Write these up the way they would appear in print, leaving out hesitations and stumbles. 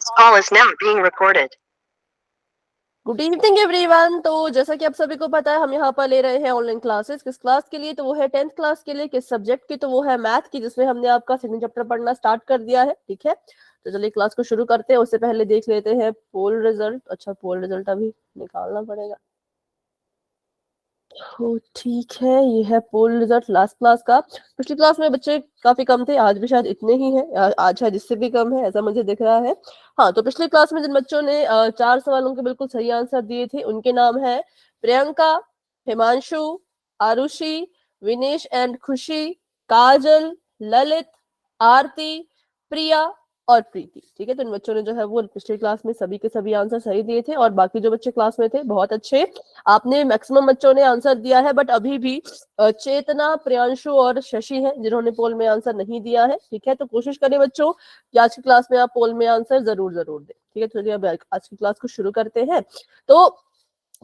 This call is now being recorded. Good evening everyone. तो जैसा कि आप सभी को पता है, हम यहाँ पर ले रहे हैं ऑनलाइन क्लासेस। किस क्लास के लिए? तो वो है 10th क्लास के लिए। किस सब्जेक्ट की? तो वो है मैथ की, जिसमें हमने आपका सेकंड चैप्टर पढ़ना स्टार्ट कर दिया है। ठीक है, तो चलिए क्लास को शुरू करते हैं। उससे पहले देख लेते हैं पोल रिजल्ट। अच्छा, पोल रिजल्ट अभी निकालना पड़ेगा। तो ठीक है, ये है पोल रिजल्ट लास्ट क्लास का। पिछली क्लास में बच्चे काफी कम थे, आज भी शायद इतने ही हैं, आज शायद इससे भी कम है, ऐसा मुझे दिख रहा है। हाँ, तो पिछली क्लास में जिन बच्चों ने 4 सवालों के बिल्कुल सही आंसर दिए थे, उनके नाम है प्रियंका, हिमांशु, आरुषि, विनेश एंड खुशी, काजल, ललित, आरती, प्रिया और प्रीति। ठीक है, तो इन बच्चों ने जो है वो पिछली क्लास में सभी के सभी आंसर सही दिए थे। और बाकी जो बच्चे क्लास में थे, बहुत अच्छे, आपने मैक्सिमम बच्चों ने आंसर दिया है। बट अभी भी चेतना, प्रियांशु और शशि हैं जिन्होंने पोल में आंसर नहीं दिया है। ठीक है, तो कोशिश करें बच्चों कि आज की क्लास में आप पोल में आंसर जरूर जरूर दें। ठीक है, चलिए अब आज की क्लास को शुरू करते हैं। तो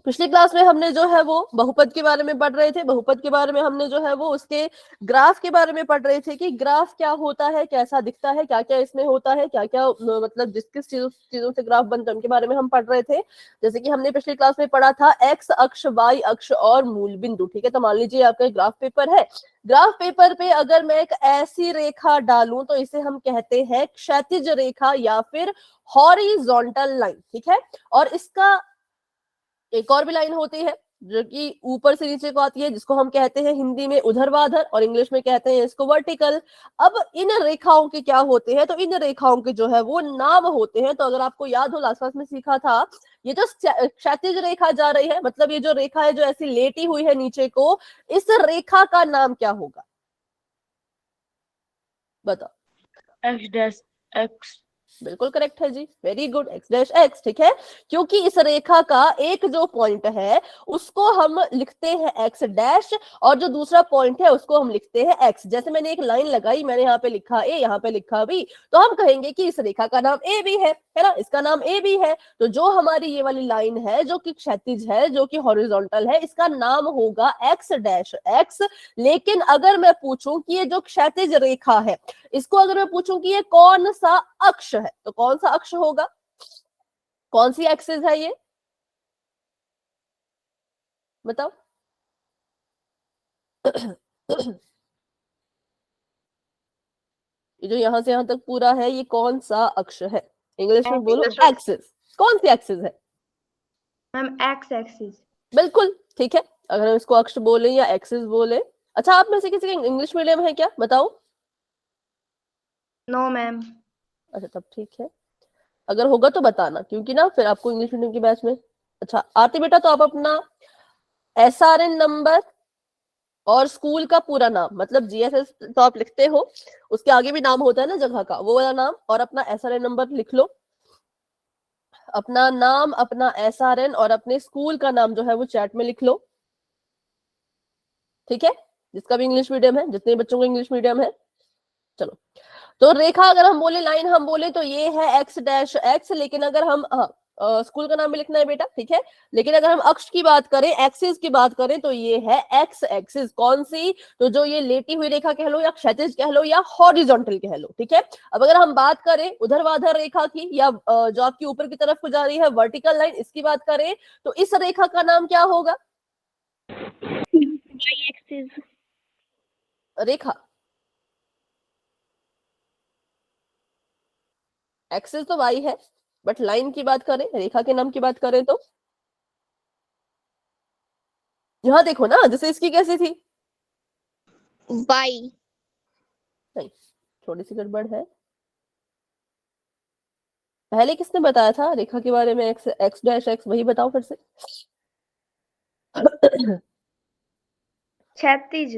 पिछली क्लास में हमने जो है वो बहुपद के बारे में पढ़ रहे थे। बहुपद के बारे में हमने जो है वो उसके ग्राफ के बारे में पढ़ रहे थे कि ग्राफ क्या होता है, कैसा दिखता है, क्या क्या इसमें होता है, क्या क्या मतलब जिस किस चीजों से ग्राफ बनता है, उनके बारे में हम पढ़ रहे थे। जैसे कि हमने पिछली क्लास में पढ़ा था एक्स अक्ष, वाई अक्ष और मूल बिंदु। ठीक है, तो मान लीजिए आपका ग्राफ पेपर है। ग्राफ पेपर पे अगर मैं एक ऐसी रेखा डालूं तो इसे हम कहते हैं क्षैतिज रेखा या फिर हॉरिजॉन्टल लाइन। ठीक है, और इसका एक और भी लाइन होती है जो कि ऊपर से नीचे को आती है, जिसको हम कहते हैं हिंदी में ऊर्ध्वाधर और इंग्लिश में कहते हैं इसको वर्टिकल। अब इन रेखाओं के क्या होते हैं? तो इन रेखाओं के जो है वो नाम होते हैं। तो अगर आपको याद हो, लास्ट क्लास में सीखा था, ये जो क्षैतिज रेखा जा रही है, मतलब ये जो रेखा है जो ऐसी लेटी हुई है नीचे को, इस रेखा का नाम क्या होगा? बताओ। X dash X. बिल्कुल करेक्ट है जी, very good, X dash X. ठीक है, क्योंकि इस रेखा का एक जो पॉइंट है उसको हम लिखते हैं एक्स डैश, और जो दूसरा पॉइंट है उसको हम लिखते हैं एक्स। जैसे मैंने एक लाइन लगाई, मैंने यहाँ पे लिखा ए, यहाँ पे लिखा बी, तो हम कहेंगे कि इस रेखा का नाम ए बी है ना, इसका नाम ए बी है। तो जो हमारी ये वाली लाइन है जो कि क्षैतिज है, जो कि हॉरिजॉन्टल है, इसका नाम होगा एक्स डैश एक्स। लेकिन अगर मैं पूछूं कि ये जो क्षैतिज रेखा है, इसको अगर मैं पूछूं कि ये कौन सा अक्ष है, तो कौन सा अक्ष होगा? कौन सी एक्सिस है ये? बताओ। ये जो यहां से यहां तक पूरा है, ये कौन सा अक्ष है? इंग्लिश में बोलो एक्सिस। कौन सी एक्सिस है? Ma'am x axis. बिल्कुल ठीक है, अगर हम इसको अक्ष बोले या एक्सिस बोले। अच्छा, आप में से किसी का इंग्लिश मीडियम है क्या? बताओ। No ma'am. अच्छा, तब ठीक है, अगर होगा तो बताना, क्योंकि ना फिर आपको इंग्लिश मीडियम की बैच में। अच्छा आरती बेटा, तो आप अपना SRN नंबर और स्कूल का पूरा नाम, मतलब GSS तो आप लिखते हो, उसके आगे भी नाम होता है ना जगह का, वो वाला नाम और अपना SRN नंबर लिख लो। अपना नाम, अपना SRN और अपने स्कूल का नाम जो है वो चैट में लिख लो। ठीक है, जिसका भी इंग्लिश मीडियम है, जितने बच्चों को इंग्लिश मीडियम है। चलो, तो रेखा अगर हम बोले, लाइन हम बोले, तो ये है एक्स डैश एक्स। लेकिन अगर हम स्कूल का नाम भी लिखना है बेटा, ठीक है। लेकिन अगर हम अक्ष की बात करें, एक्सिस की बात करें, तो ये है एक्स एक्सिस। कौन सी? तो जो ये लेटी हुई रेखा कह लो, या क्षैतिज कह लो, या हॉरिजॉन्टल कह लो। ठीक है, अब अगर हम बात करें ऊर्ध्वाधर रेखा की, या जो आपकी ऊपर की तरफ को जा रही है वर्टिकल लाइन, इसकी बात करें, तो इस रेखा का नाम क्या होगा? Y axis. रेखा एक्सिस तो वाई है, बट लाइन की बात करें, रेखा के नाम की बात करें, तो यहां देखो ना, जैसे इसकी कैसी थी? वाई। नहीं, थोड़ी सी गड़बड़ है। पहले किसने बताया था रेखा के बारे में? एक्स एक्स डैश एक्स, वही बताओ फिर से। क्षैतिज।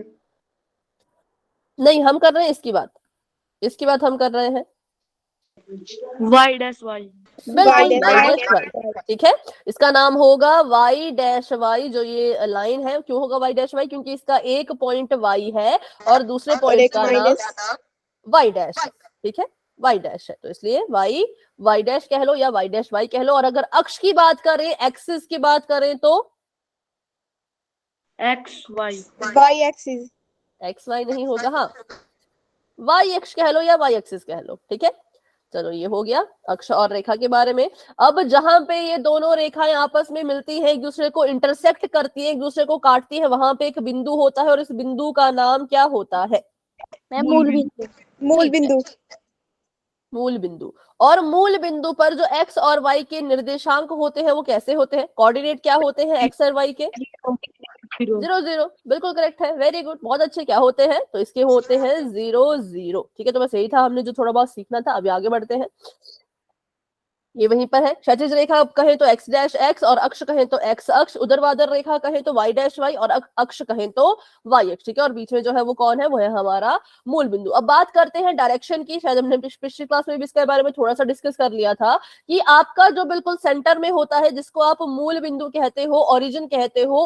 नहीं, हम कर रहे हैं इसकी बात, इसकी बात हम कर रहे हैं। Y dash Y. बिल्कुल, वाई डैश वाई। ठीक है, इसका नाम होगा वाई डैश वाई। जो ये लाइन है, क्यों होगा वाई डैश वाई? क्योंकि इसका एक पॉइंट वाई है और दूसरे पॉइंट का नाम वाई डैश है। ठीक है, वाई डैश है, तो इसलिए वाई वाई डैश कह लो या वाई डैश वाई कह लो। और अगर अक्ष की बात करें, एक्सिस की बात करें, तो X Y. Y axis. X Y नहीं होगा, हाँ वाई अक्ष कह लो या वाई एक्सिस कह लो। ठीक है, चलो ये हो गया अक्ष और रेखा के बारे में। अब जहां पे ये दोनों रेखाएं आपस में मिलती हैं, एक दूसरे को इंटरसेक्ट करती हैं, एक दूसरे को काटती हैं, वहां पे एक बिंदु होता है और इस बिंदु का नाम क्या होता है? मूल बिंदु। मूल बिंदु। मूल बिंदु। और मूल बिंदु पर जो एक्स और वाई के निर्देशांक होते हैं वो कैसे होते हैं? कोऑर्डिनेट क्या होते हैं एक्स और वाई के? 0 0। बिल्कुल करेक्ट है, वेरी गुड, बहुत अच्छे। क्या होते हैं? तो इसके होते हैं 0 0। ठीक है, तो बस यही था हमने जो थोड़ा बहुत सीखना था। अभी आगे बढ़ते हैं, ये वहीं पर है। क्षैतिज रेखा कहें तो एक्स डैश एक्स और अक्ष कहें तो एक्स अक्ष, उर्ध्वाधर रेखा कहें तो वाई डैश वाई और अक्ष कहें तो वाई अक्ष। ठीक है, और बीच में जो है वो कौन है? वो है हमारा मूल बिंदु। अब बात करते हैं डायरेक्शन की। शायद हमने पिछली क्लास में भी इसके बारे में थोड़ा सा डिस्कस कर लिया था कि आपका जो बिल्कुल सेंटर में होता है, जिसको आप मूल बिंदु कहते हो, ओरिजिन कहते हो,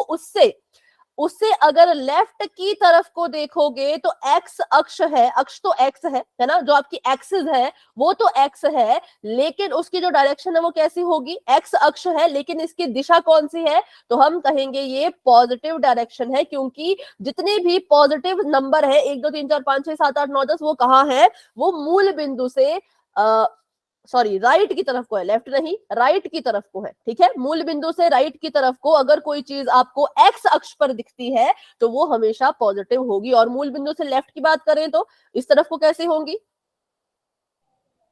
उससे अगर लेफ्ट की तरफ को देखोगे तो एक्स अक्ष है, अक्ष तो एक्स है ना, जो आपकी एक्सिस है वो तो एक्स है, लेकिन उसकी जो डायरेक्शन है वो कैसी होगी? एक्स अक्ष है, लेकिन इसकी दिशा कौन सी है? तो हम कहेंगे ये पॉजिटिव डायरेक्शन है, क्योंकि जितने भी पॉजिटिव नंबर है 1 2 3 4 5 6 7 8 9 10 वो कहाँ है? वो मूल बिंदु से सॉरी राइट की तरफ को है, लेफ्ट नहीं, राइट की तरफ को है। ठीक है, मूल बिंदु से राइट की तरफ को अगर कोई चीज आपको एक्स अक्ष पर दिखती है तो वो हमेशा पॉजिटिव होगी। और मूल बिंदु से लेफ्ट की बात करें तो इस तरफ को कैसी होंगी?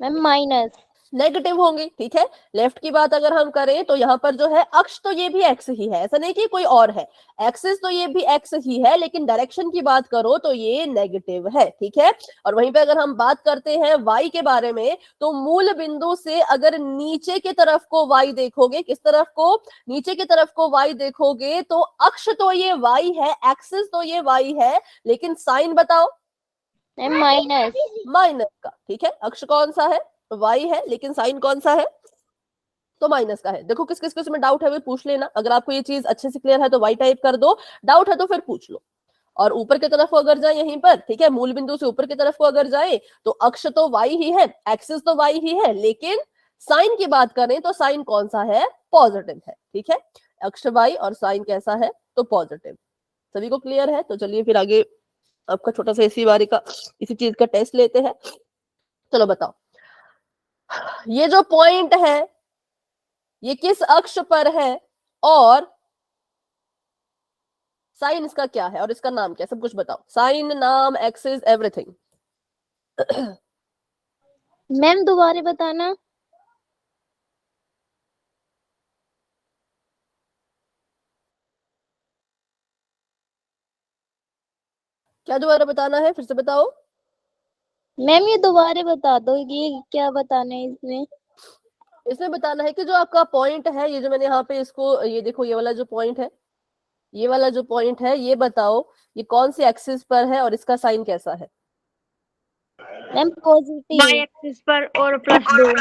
मैम माइनस, नेगेटिव होंगी। ठीक है, लेफ्ट की बात अगर हम करें तो यहाँ पर जो है अक्ष तो ये भी एक्स ही है, ऐसा नहीं कि कोई और है, एक्सिस तो ये भी एक्स ही है, लेकिन डायरेक्शन की बात करो तो ये नेगेटिव है। ठीक है, और वहीं पे अगर हम बात करते हैं वाई के बारे में, तो मूल बिंदु से अगर नीचे की तरफ को वाई देखोगे, किस तरफ को? नीचे की तरफ को वाई देखोगे तो अक्ष तो ये वाई है, एक्सिस तो ये वाई है, लेकिन साइन बताओ? माइनस। माइनस का। ठीक है, अक्ष कौन सा है? वाई है, लेकिन साइन कौन सा है? तो माइनस का है। देखो किस किस किस में डाउट है वो पूछ लेना। अगर आपको ये चीज अच्छे से क्लियर है तो वाई टाइप कर दो, डाउट है तो फिर पूछ लो। और ऊपर की तरफ अगर जाए यहीं पर, ठीक है, मूल बिंदु से ऊपर की तरफ को अगर जाए तो अक्ष तो वाई ही है, एक्सिस तो वाई ही है, लेकिन साइन की बात करें तो साइन कौन सा है? पॉजिटिव है। ठीक है, अक्ष वाई और साइन कैसा है? तो पॉजिटिव। सभी को क्लियर है? तो चलिए फिर आगे आपका छोटा सा इसी चीज का टेस्ट लेते हैं। चलो बताओ, ये जो पॉइंट है ये किस अक्ष पर है और साइन इसका क्या है और इसका नाम क्या है? सब कुछ बताओ, साइन, नाम, एक्सिस, एवरीथिंग। मैम दोबारा बताना। क्या दोबारा बताना है? फिर से बताओ। मैम ये दोबारा बता दो, ये क्या बताना है इसमें? इसमें बताना है कि जो आपका पॉइंट है, ये जो मैंने यहाँ पे इसको, ये देखो ये वाला जो पॉइंट है, ये वाला जो पॉइंट है, ये बताओ ये कौन सी एक्सिस पर है और इसका साइन कैसा है? Ma'am positive. वाई एक्सिस पर और +2।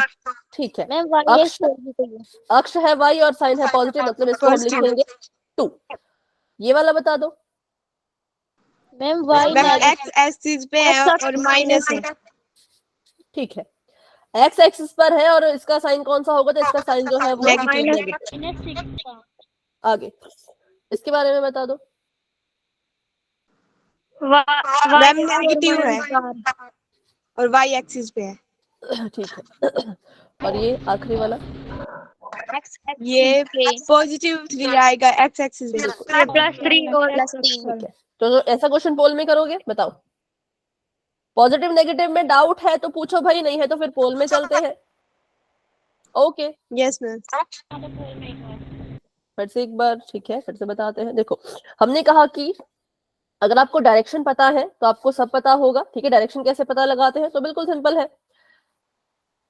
ठीक है, मैम वाई अक्ष पॉजिटिव। अक्ष है वाई और साइन है पॉजिटिव, मतलब इसको हम लिखेंगे 2। ये वाला बता दो। मैम वाई एक्स एक्सिस पे है और माइनस है। ठीक है, एक्स एक्सिस पर है और इसका साइन कौन सा होगा? तो इसका साइन जो है वो नेगेटिव। आगे इसके बारे में बता दो। मैम नेगेटिव है और वाई एक्सिस पे है। ठीक है, और ये आखिरी वाला ये पॉजिटिव 3 आएगा एक्स एक्सिस पे। +3 और +3। ठीक है, तो ऐसा क्वेश्चन पोल में करोगे? बताओ, पॉजिटिव नेगेटिव में डाउट है तो पूछो भाई, नहीं है तो फिर पोल में चलते हैं। Okay, yes ma'am. फिर से एक बार, ठीक है, फिर से बताते हैं। देखो हमने कहा कि अगर आपको डायरेक्शन पता है तो आपको सब पता होगा। ठीक है, डायरेक्शन कैसे पता लगाते हैं? तो बिल्कुल सिंपल है,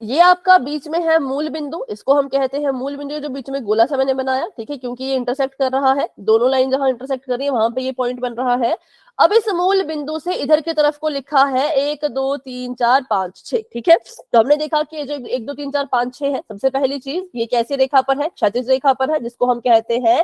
ये आपका बीच में है मूल बिंदु, इसको हम कहते हैं मूल बिंदु, जो बीच में गोला सा मैंने बनाया। ठीक है, क्योंकि ये इंटरसेक्ट कर रहा है, दोनों लाइन जहां इंटरसेक्ट कर रही है वहां पे ये पॉइंट बन रहा है। अब इस मूल बिंदु से इधर की तरफ को लिखा है 1 2 3 4 5 6। ठीक है, तो हमने देखा कि ये जो 1 2 3 4 5 6 है, सबसे पहली चीज ये कैसी रेखा पर है? क्षैतिज रेखा पर है, जिसको हम कहते हैं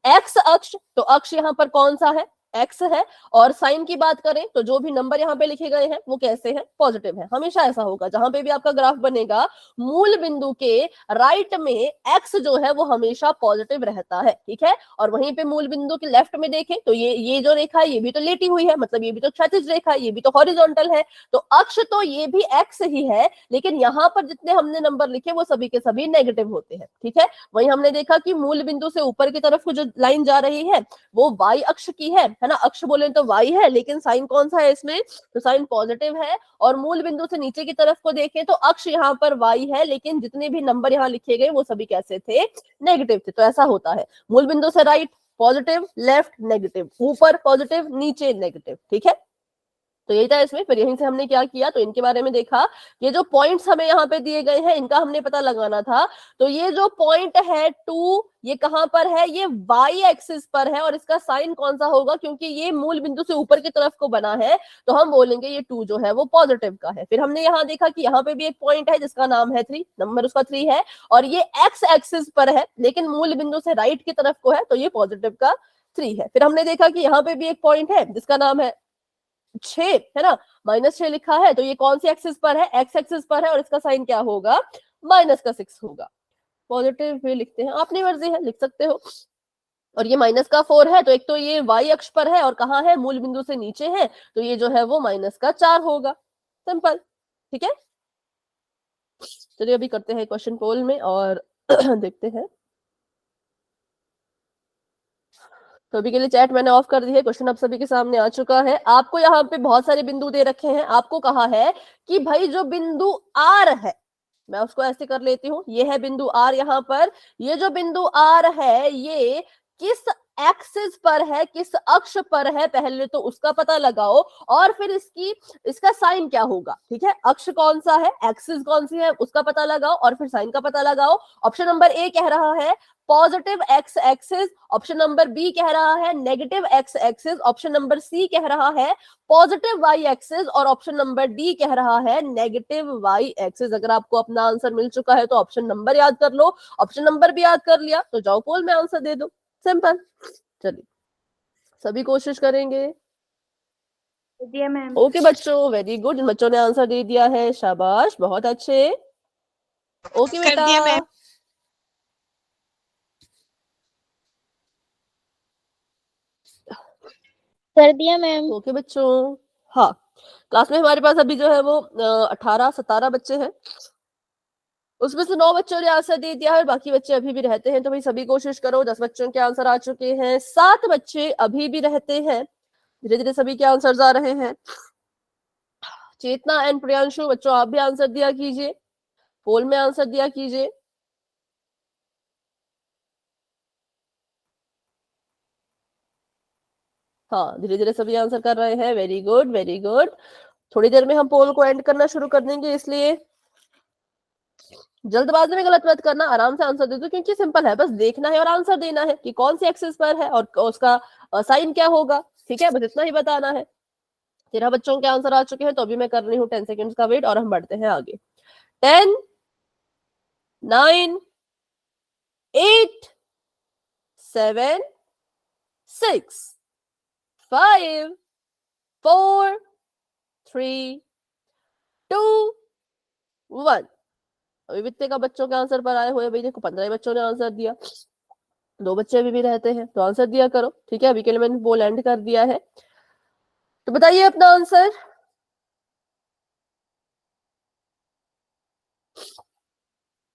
एक्स अक्ष। तो अक्ष यहाँ पर कौन सा है? एक्स है, और साइन की बात करें तो जो भी नंबर यहाँ पे लिखे गए हैं वो कैसे हैं, पॉजिटिव है। हमेशा ऐसा होगा, जहां पे भी आपका ग्राफ बनेगा मूल बिंदु के राइट में एक्स जो है वो हमेशा पॉजिटिव रहता है, ठीक है। और वहीं पे मूल बिंदु के लेफ्ट में देखें तो ये जो रेखा है ये भी तो लेटी हुई है, मतलब ये भी तो क्षैतिज रेखा है, ये भी तो हॉरिजॉन्टल है, तो अक्ष तो ये भी एक्स ही है, लेकिन यहाँ पर जितने हमने नंबर लिखे वो सभी के सभी नेगेटिव होते हैं, ठीक है। वहीं हमने देखा कि मूल बिंदु से ऊपर की तरफ को जो लाइन जा रही है वो वाई अक्ष की है ना, अक्ष बोले तो वाई है, लेकिन साइन कौन सा है इसमें, तो साइन पॉजिटिव है। और मूल बिंदु से नीचे की तरफ को देखें तो अक्ष यहाँ पर वाई है, लेकिन जितने भी नंबर यहाँ लिखे गए वो सभी कैसे थे, नेगेटिव थे। तो ऐसा होता है, मूल बिंदु से राइट पॉजिटिव, लेफ्ट नेगेटिव, ऊपर पॉजिटिव, नीचे नेगेटिव, ठीक है। तो यही था इसमें। फिर यहीं से हमने क्या किया, तो इनके बारे में देखा, ये जो पॉइंट्स हमें यहाँ पे दिए गए हैं इनका हमने पता लगाना था। तो ये जो पॉइंट है 2, ये कहां पर है, ये वाई एक्सिस पर है, और इसका साइन कौन सा होगा, क्योंकि ये मूल बिंदु से ऊपर की तरफ को बना है तो हम बोलेंगे ये 2 जो है वो पॉजिटिव का है। फिर हमने यहाँ देखा कि यहाँ पे भी एक पॉइंट है जिसका नाम है 3, नंबर उसका 3 है, और ये एक्स एक्सिस पर है लेकिन मूल बिंदु से राइट की तरफ को है, तो ये पॉजिटिव का 3 है। फिर हमने देखा कि यहाँ पे भी एक पॉइंट है जिसका नाम है 6, है ना, -6 लिखा है, तो ये कौन सी एक्सिस पर है, एक्स एक्सिस पर है, और इसका साइन क्या होगा, -6 होगा। पॉजिटिव भी लिखते हैं, अपनी मर्जी है, लिख सकते हो। और ये -4 है, तो एक तो ये वाई अक्ष पर है और कहाँ है, मूल बिंदु से नीचे है, तो ये जो है वो -4 होगा, सिंपल, ठीक है। चलिए अभी करते हैं क्वेश्चन पोल में और देखते हैं। तो अभी के लिए चैट मैंने ऑफ कर दी है, क्वेश्चन अब सभी के सामने आ चुका है। आपको यहाँ पे बहुत सारे बिंदु दे रखे हैं, आपको कहा है कि भाई जो बिंदु आर है, मैं उसको ऐसे कर लेती हूँ, ये है बिंदु आर यहाँ पर, ये जो बिंदु आर है ये किस एक्सिस पर है, किस अक्ष पर है, पहले तो उसका पता लगाओ, और फिर इसका साइन क्या होगा, ठीक है। अक्ष कौन सा है, एक्सिस कौन सी है, उसका पता लगाओ और फिर साइन का पता लगाओ। ऑप्शन नंबर ए कह रहा है positive X axis, option number B कह रहा है negative X axis, option number C कह रहा है पॉजिटिव वाई एक्सिस, और ऑप्शन नंबर डी कह रहा है नेगेटिव वाई एक्सिस। अगर आपको अपना आंसर मिल चुका है तो ऑप्शन नंबर याद कर लो, ऑप्शन नंबर भी याद कर लिया तो जाओ पोल में आंसर दे दो, सिंपल। चलिए सभी कोशिश करेंगे। मैम। ओके बच्चों, वेरी गुड, बच्चों ने आंसर दे दिया है, शाबाश, बहुत अच्छे। ओके कर बेटा, दिया मैम। कर दिया मैम। ओके बच्चों। हाँ, क्लास में हमारे पास अभी जो है वो 18-17 बच्चे हैं, उसमें से 9 बच्चों ने आंसर दे दिया है, बाकी बच्चे अभी भी रहते हैं। तो भाई सभी कोशिश करो, 10 बच्चों के आंसर आ चुके हैं, 7 बच्चे अभी भी रहते हैं, धीरे धीरे सभी के आंसर आ रहे हैं। चेतना एंड प्रियांशु बच्चों आप भी आंसर दिया कीजिए, पोल में आंसर दिया कीजिए। हाँ, धीरे धीरे सभी आंसर कर रहे हैं, वेरी गुड वेरी गुड। थोड़ी देर में हम पोल को एंड करना शुरू कर देंगे, इसलिए जल्दबाजी में गलत मत करना, आराम से आंसर दे दो, क्योंकि सिंपल है, बस देखना है और आंसर देना है कि कौन सी एक्सिस पर है और उसका साइन क्या होगा, ठीक है, बस इतना ही बताना है। 13 बच्चों के आंसर आ चुके हैं, तो अभी मैं कर रही हूँ 10 सेकेंड्स का वेट और हम बढ़ते हैं आगे। 10, 9, 8, 7, 6, 5, 4, 3, 2, 1। अभी कितने का बच्चों के आंसर पर आए हुए भाई, देखो 15 बच्चों ने आंसर दिया, 2 बच्चे अभी भी रहते हैं, तो आंसर दिया करो, ठीक है। अभी के लिए मैंने पोल एंड कर दिया है, तो बताइए अपना आंसर।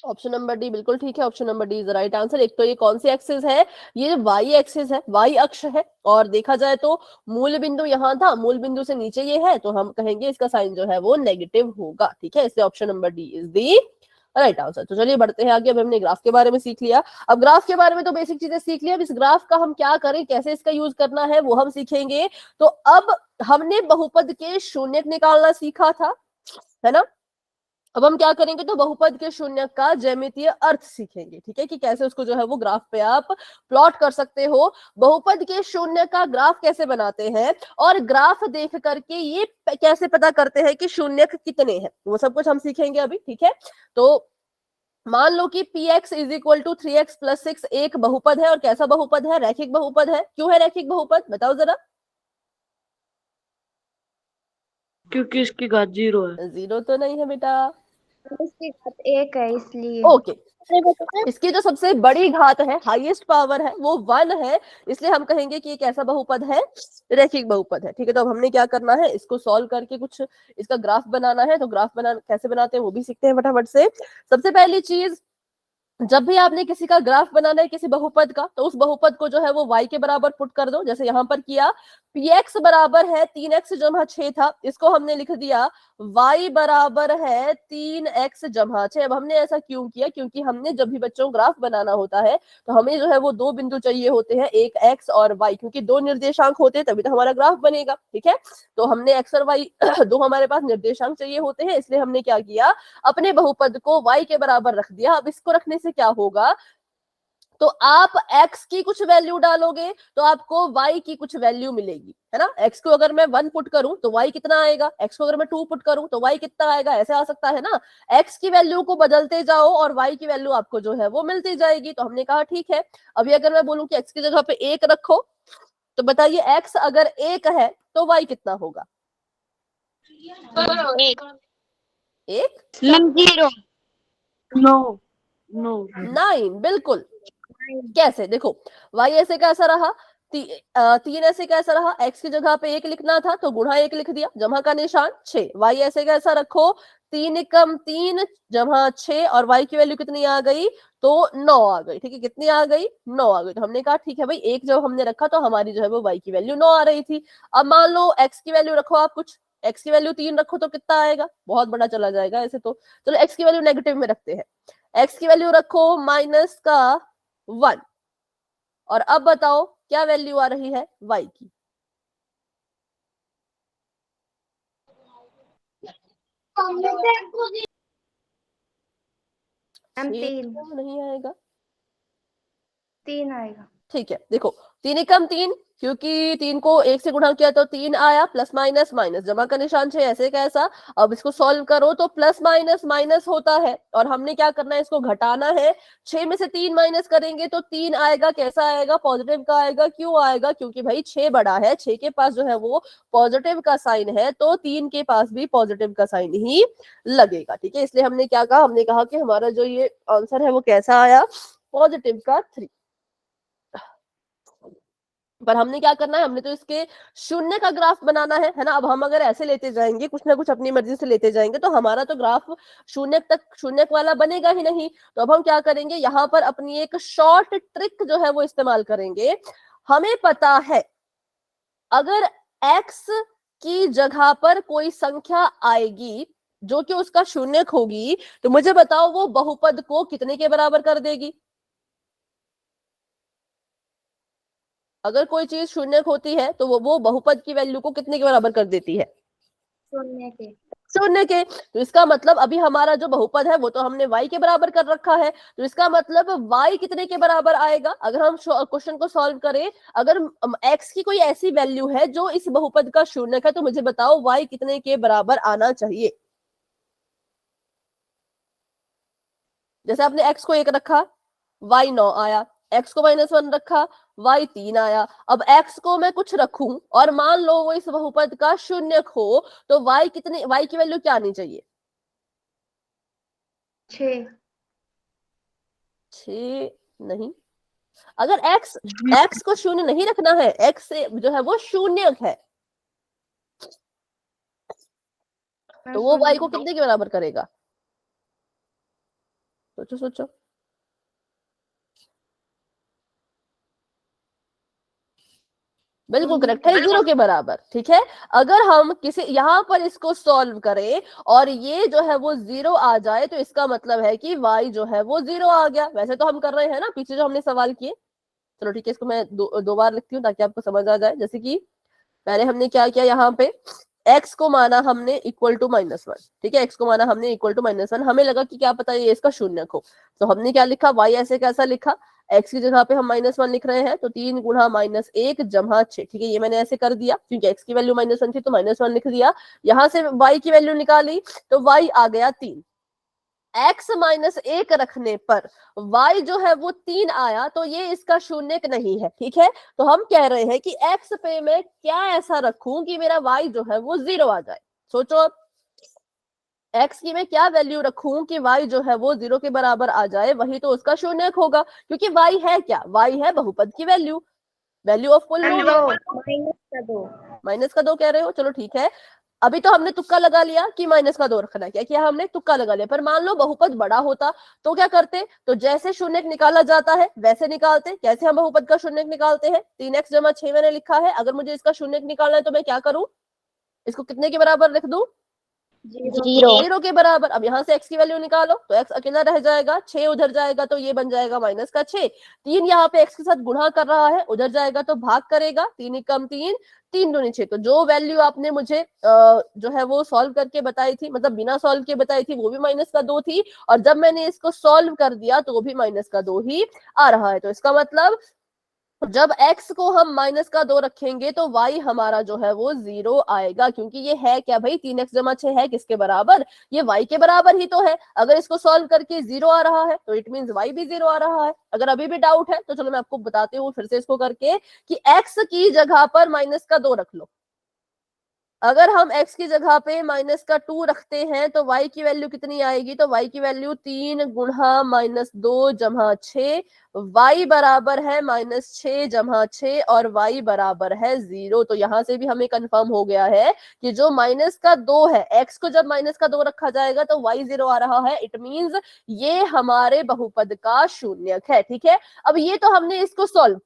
ऑप्शन नंबर डी बिल्कुल ठीक है, option number D is the right answer. एक तो ये कौन सी एक्सिस है, ये वाई एक्सिस है, वाई अक्ष है, और देखा जाए तो मूल बिंदु यहाँ था, मूल बिंदु से नीचे ये है, तो हम कहेंगे इसका साइन जो है वो नेगेटिव होगा, ठीक है, इसलिए option number D is the right answer. तो चलिए बढ़ते हैं आगे। अब हमने ग्राफ के बारे में सीख लिया, अब ग्राफ के बारे में तो बेसिक चीजें सीख लिया, अब इस ग्राफ का हम क्या करें, कैसे इसका यूज करना है वो हम सीखेंगे। तो अब हमने बहुपद के शून्य निकालना सीखा था, है ना, अब हम क्या करेंगे, तो बहुपद के शून्य का ज्यामितीय अर्थ सीखेंगे, ठीक है, कि कैसे उसको जो है वो ग्राफ पे आप प्लॉट कर सकते हो, बहुपद के शून्य का ग्राफ कैसे बनाते हैं, और ग्राफ देख करके ये कैसे पता करते हैं कि शून्य कितने हैं, वो सब कुछ हम सीखेंगे अभी, ठीक है। तो मान लो कि px is equal to 3x + 6 एक बहुपद है, और कैसा बहुपद है, रैखिक बहुपद है। क्यों है रैखिक बहुपद, बताओ जरा। क्योंकि इसकी घात 0 है। 0 तो नहीं है बेटा। इसकी घात 1 है इसलिए। ओके, इसकी जो सबसे बड़ी घात है, हाईएस्ट पावर है, वो 1 है, इसलिए हम कहेंगे कि एक ऐसा बहुपद है, रैखिक बहुपद है। ठीक है, तो अब हमने क्या करना है, इसको सॉल्व करके कुछ इसका ग्राफ बनाना है। तो ग्राफ बना कैसे बनाते हैं वो भी सीखते हैं फटाफट से। सबसे पहली चीज, जब भी आपने किसी का ग्राफ बनाना है किसी बहुपद का, तो उस बहुपद को जो है वो y के बराबर पुट कर दो। जैसे यहां पर किया, px बराबर है 3x जमा 6 था, इसको हमने लिख दिया y बराबर है 3x जमा 6। अब हमने ऐसा क्यों किया, क्योंकि हमने जब भी बच्चों ग्राफ बनाना होता है तो हमें जो है वो दो बिंदु चाहिए होते हैं, एक x और y, क्योंकि दो निर्देशांक होते हैं तभी तो हमारा ग्राफ बनेगा। ठीक है, तो हमने x और y दो हमारे पास निर्देशांक चाहिए होते हैं, इसलिए हमने क्या किया, अपने बहुपद को y के बराबर रख दिया। अब इसको रखने से क्या होगा, तो आप x की कुछ वैल्यू डालोगे तो आपको y की कुछ वैल्यू मिलेगी, है ना। x को अगर मैं 1 पुट करूं तो y कितना आएगा, x को अगर मैं 2 पुट करूं तो y कितना आएगा, ऐसे आ सकता है ना। x की वैल्यू को बदलते जाओ और y की वैल्यू आपको जो है वो मिलती जाएगी। तो हमने कहा ठीक है, अभी अगर मैं बोलूं कि x की जगह पे 1 रखो, तो बताइए x अगर 1 है तो y कितना होगा, 1 0 नो नो 9, बिल्कुल। कैसे, देखो y ऐसे कैसा रहा, 3 ऐसे कैसा रहा, x की जगह पे 1 लिखना था तो गुणा 1 लिख दिया, जमा का निशान 6। y ऐसे कैसा रखो, 3 एकम 3 जमा 6, और y की वैल्यू कितनी आ गई, तो 9 आ गई। ठीक है, कितनी आ गई, 9 आ गई। तो हमने कहा ठीक है भाई, 1 जब हमने रखा तो हमारी जो है वो y की वैल्यू 9 आ रही थी। अब मान लो x की वैल्यू रखो आप कुछ, x की वैल्यू 3 रखो तो कितना आएगा, बहुत बड़ा चला जाएगा ऐसे तो। चलो x की वैल्यू नेगेटिव में रखते हैं, x की वैल्यू रखो माइनस का 1, और अब बताओ क्या वैल्यू आ रही है y की, हम ये 3 तो नहीं आएगा। 3 आएगा। ठीक है, देखो 3 एकम 3, क्योंकि 3 को 1 से गुणा किया तो 3 आया, प्लस माइनस माइनस, जमा का निशान 6, ऐसे कैसा। अब इसको सॉल्व करो तो प्लस माइनस माइनस होता है, और हमने क्या करना है, इसको घटाना है। 6 में से 3 माइनस करेंगे तो 3 आएगा, कैसा आएगा, पॉजिटिव का आएगा। क्यों आएगा, क्योंकि भाई 6 बड़ा है, 6 के पास जो है वो पॉजिटिव का साइन है, तो 3 के पास भी पॉजिटिव का साइन ही लगेगा। ठीक है, इसलिए हमने क्या कहा, हमने कहा कि हमारा जो ये आंसर है वो कैसा आया, पॉजिटिव का 3। पर हमने क्या करना है, हमने तो इसके शून्य का ग्राफ बनाना है ना। अब हम अगर ऐसे लेते जाएंगे, कुछ ना कुछ अपनी मर्जी से लेते जाएंगे, तो हमारा तो ग्राफ शून्य तक, शून्य वाला बनेगा ही नहीं। तो अब हम क्या करेंगे, यहाँ पर अपनी एक शॉर्ट ट्रिक जो है वो इस्तेमाल करेंगे। हमें पता है अगर x की जगह पर कोई संख्या आएगी जो कि उसका शून्यक होगी, तो मुझे बताओ वो बहुपद को कितने के बराबर कर देगी। अगर कोई चीज शून्यक होती है तो वो बहुपद की वैल्यू को कितने के बराबर कर देती है, 0 के। 0 के। तो इसका मतलब अभी हमारा जो बहुपद है वो तो हमने y के बराबर कर रखा है, तो इसका मतलब y कितने के बराबर आएगा। अगर हम क्वेश्चन को सॉल्व करें, अगर x की कोई ऐसी वैल्यू है जो इस बहुपद का शून्यक है, तो मुझे बताओ y कितने के बराबर आना चाहिए। जैसे आपने x को 1 रखा, y 9 आया, x को -1 रखा, y 3 आया। अब x को मैं कुछ रखूं और मान लो वो इस बहुपद का शून्यक हो, तो y कितने, y की वैल्यू क्या आनी चाहिए, 6 6 नहीं। अगर x को शून्य नहीं रखना है, x से जो है वो शून्यक है, तो वो y को कितने के बराबर करेगा, सोचो सोचो। बिल्कुल करेक्ट है, 0 के बराबर। ठीक है, अगर हम किसी यहाँ पर इसको सॉल्व करें और ये जो है वो 0 आ जाए, तो इसका मतलब है कि y जो है वो 0 आ गया। वैसे तो हम कर रहे हैं ना पीछे जो हमने सवाल किए। चलो ठीक है, इसको मैं दो बार लिखती हूँ ताकि आपको समझ आ जाए। जैसे कि पहले हमने क्या किया, यहाँ पे x को माना हमने इक्वल टू -1। ठीक है, x को माना हमने इक्वल टू -1, हमें लगा कि क्या पता ये इसका शून्यक हो, तो हमने क्या लिखा, y ऐसे कैसा लिखा, x की जगह पे हम -1 लिख रहे हैं, तो 3 गुणा -1 जमा 6। ठीक है, ये मैंने ऐसे कर दिया क्योंकि x की वैल्यू -1 थी तो -1 लिख दिया। यहाँ से y की वैल्यू निकाली तो y आ गया 3। x -1 रखने पर y जो है वो 3 आया, तो ये इसका शून्यक नहीं है। ठीक है, तो हम कह रहे हैं कि x पे मैं क्या ऐसा रखूं कि मेरा y जो है वो 0 आ जाए। सोचो अब, x की मैं क्या वैल्यू रखूं कि y जो है वो 0 के बराबर आ जाए, वही तो उसका शून्यक होगा, क्योंकि y है क्या, y है बहुपद की value, value of full note. Minus का 2 कह रहे हो, चलो ठीक है। अभी तो हमने तुक्का लगा लिया कि माइनस का 2 रखना है, क्या किया हमने, तुक्का लगा लिया। पर मान लो बहुपद बड़ा होता तो क्या करते, तो जैसे शून्यक निकाला जाता है वैसे निकालते। कैसे हम बहुपद का शून्यक निकालते हैं, 3x जमा 6 मैंने लिखा है, अगर मुझे इसका शून्यक निकालना है तो मैं क्या करूं, इसको कितने के बराबर लिख दूं, 0 के बराबर। अब यहाँ से x की वैल्यू निकालो तो x अकेला रह जाएगा, 6 उधर जाएगा तो ये बन जाएगा माइनस का 6, 3 यहाँ पे x के साथ गुणा कर रहा है, उधर जाएगा तो भाग करेगा, 3 एकम 3, 3 दूनी 6। तो जो वैल्यू आपने मुझे जो है वो सॉल्व करके बताई थी, मतलब बिना सॉल्व के बताई थी, वो भी माइनस का 2 थी, और जब मैंने इसको सॉल्व कर दिया तो वो भी माइनस का 2 ही आ रहा है। तो इसका मतलब जब x को हम माइनस का 2 रखेंगे तो y हमारा जो है वो 0 आएगा, क्योंकि ये है क्या भाई, 3x जमा 6 है किसके बराबर, ये y के बराबर ही तो है। अगर इसको सॉल्व करके 0 आ रहा है तो इट मींस y भी 0 आ रहा है। अगर अभी भी डाउट है तो चलो मैं आपको बताती हूँ फिर से इसको करके कि x की जगह पर माइनस का 2 रख लो। अगर हम x की जगह पे माइनस का 2 रखते हैं तो y की वैल्यू कितनी आएगी, तो y की वैल्यू 3 गुणा माइनस 2 जमा 6, y बराबर है माइनस 6 जमा 6 और y बराबर है 0। तो यहां से भी हमें कंफर्म हो गया है कि जो माइनस का 2 है, x को जब माइनस का 2 रखा जाएगा तो y 0 आ रहा है, इट मींस ये हमारे बहुपद का शून्यक है। ठीक है, अब ये तो हमने इसको सॉल्व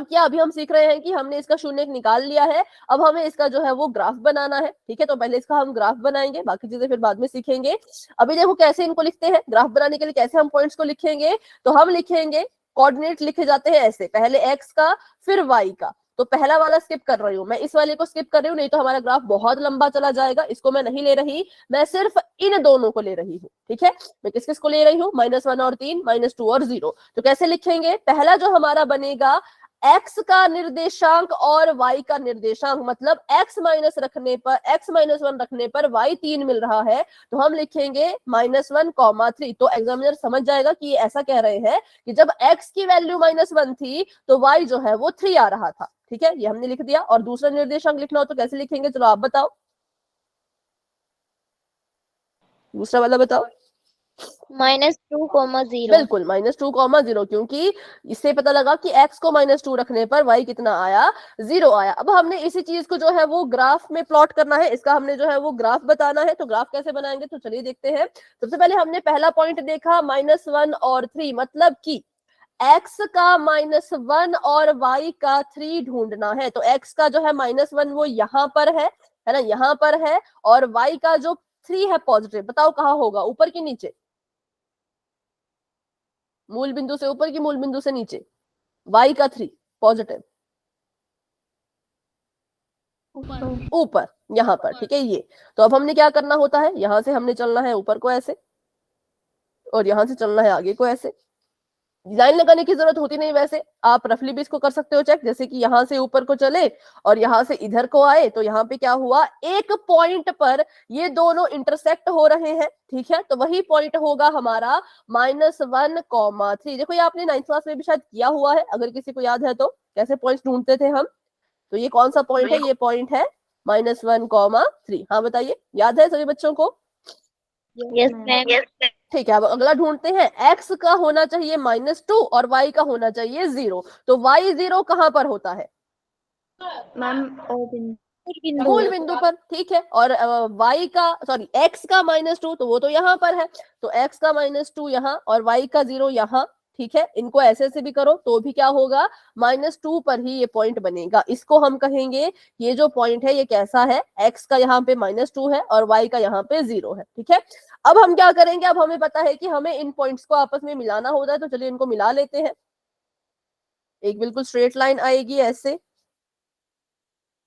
किया, अभी हम सीख रहे हैं कि हमने इसका शून्यक निकाल लिया है, अब हमें इसका जो है वो ग्राफ बनाना है। ठीक है, तो पहले इसका हम ग्राफ बनाएंगे, बाकी चीजें फिर बाद में सीखेंगे। अभी देखो कैसे इनको लिखते हैं, ग्राफ बनाने के लिए कैसे हम पॉइंट्स को लिखेंगे, तो हम लिखेंगे, कोऑर्डिनेट लिखे जाते हैं ऐसे, पहले x का फिर y का। तो पहला वाला स्किप कर रही हूँ मैं, इस वाले को स्किप कर रही हूँ, नहीं तो हमारा ग्राफ बहुत लंबा चला जाएगा। इसको मैं नहीं ले रही, मैं सिर्फ इन दोनों को ले रही हूँ। ठीक है, मैं किस किस को ले रही हूँ, -1 और 3, -2 और 0। तो कैसे लिखेंगे, पहला जो हमारा बनेगा x का निर्देशांक और y का निर्देशांक, मतलब x माइनस रखने पर, x -1 रखने पर y 3 मिल रहा है, तो हम लिखेंगे -1, 3। तो एग्जामिनर समझ जाएगा कि ये ऐसा कह रहे हैं कि जब x की वैल्यू -1 थी तो y जो है वो 3 आ रहा था। ठीक है, ये हमने लिख दिया। और दूसरा निर्देशांक लिखना हो तो कैसे लिखेंगे, चलो आप बताओ, दूसरा वाला बताओ। -2, 0। बिल्कुल, -2, 0, क्योंकि इससे पता लगा कि x को -2 रखने पर y कितना आया, 0 आया। अब हमने इसी चीज को जो है वो ग्राफ में प्लॉट करना है, इसका हमने जो है वो ग्राफ बताना है। तो ग्राफ कैसे बनाएंगे, तो चलिए देखते हैं। सबसे पहले हमने पहला पॉइंट देखा -1 और 3, मतलब कि x का -1 और y का 3 ढूंढना है। तो x का जो है -1 वो यहाँ पर है ना, यहाँ पर है, और y का जो 3 है पॉजिटिव, बताओ कहाँ होगा, ऊपर की नीचे, मूल बिंदु से ऊपर की मूल बिंदु से नीचे, y का 3 पॉजिटिव ऊपर, यहाँ पर। ठीक है, ये तो अब हमने क्या करना होता है, यहां से हमने चलना है ऊपर को ऐसे, और यहां से चलना है आगे को ऐसे। लाइन लगाने की जरूरत होती नहीं, वैसे आप रफली भी इसको कर सकते हो चेक, जैसे कि यहाँ से ऊपर को चले और यहाँ से इधर को आए, तो यहाँ पे क्या हुआ, एक पॉइंट पर ये दोनों इंटरसेक्ट हो रहे हैं। ठीक है, तो वही पॉइंट होगा हमारा -1, 3। देखो ये आपने 9th क्लास में भी शायद किया हुआ है, अगर किसी को याद है तो, कैसे पॉइंट्स ढूंढते थे हम। तो ये कौन सा पॉइंट है, ये पॉइंट है -1, 3। हाँ बताइए, याद है सभी बच्चों को? Yes ma'am. ठीक है, अब अगला ढूंढते हैं, x का होना चाहिए -2 और y का होना चाहिए 0। तो y 0 कहां पर होता है, मैम मूल बिंदु पर। ठीक है, और y का, सॉरी x का -2, तो वो तो यहाँ पर है, तो x का -2 यहाँ और y का 0 यहाँ। ठीक है, इनको ऐसे से भी करो तो भी क्या होगा, -2 पर ही ये पॉइंट बनेगा। इसको हम कहेंगे, ये जो पॉइंट है ये कैसा है, x का यहाँ पे -2 है और y का यहाँ पे 0 है। ठीक है, अब हम क्या करेंगे, अब हमें पता है कि हमें इन पॉइंट्स को आपस में मिलाना होता है, तो चलिए इनको मिला लेते हैं। एक बिल्कुल स्ट्रेट लाइन आएगी ऐसे,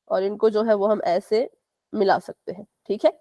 और इनको जो है वो हम ऐसे मिला सकते हैं। ठीक है,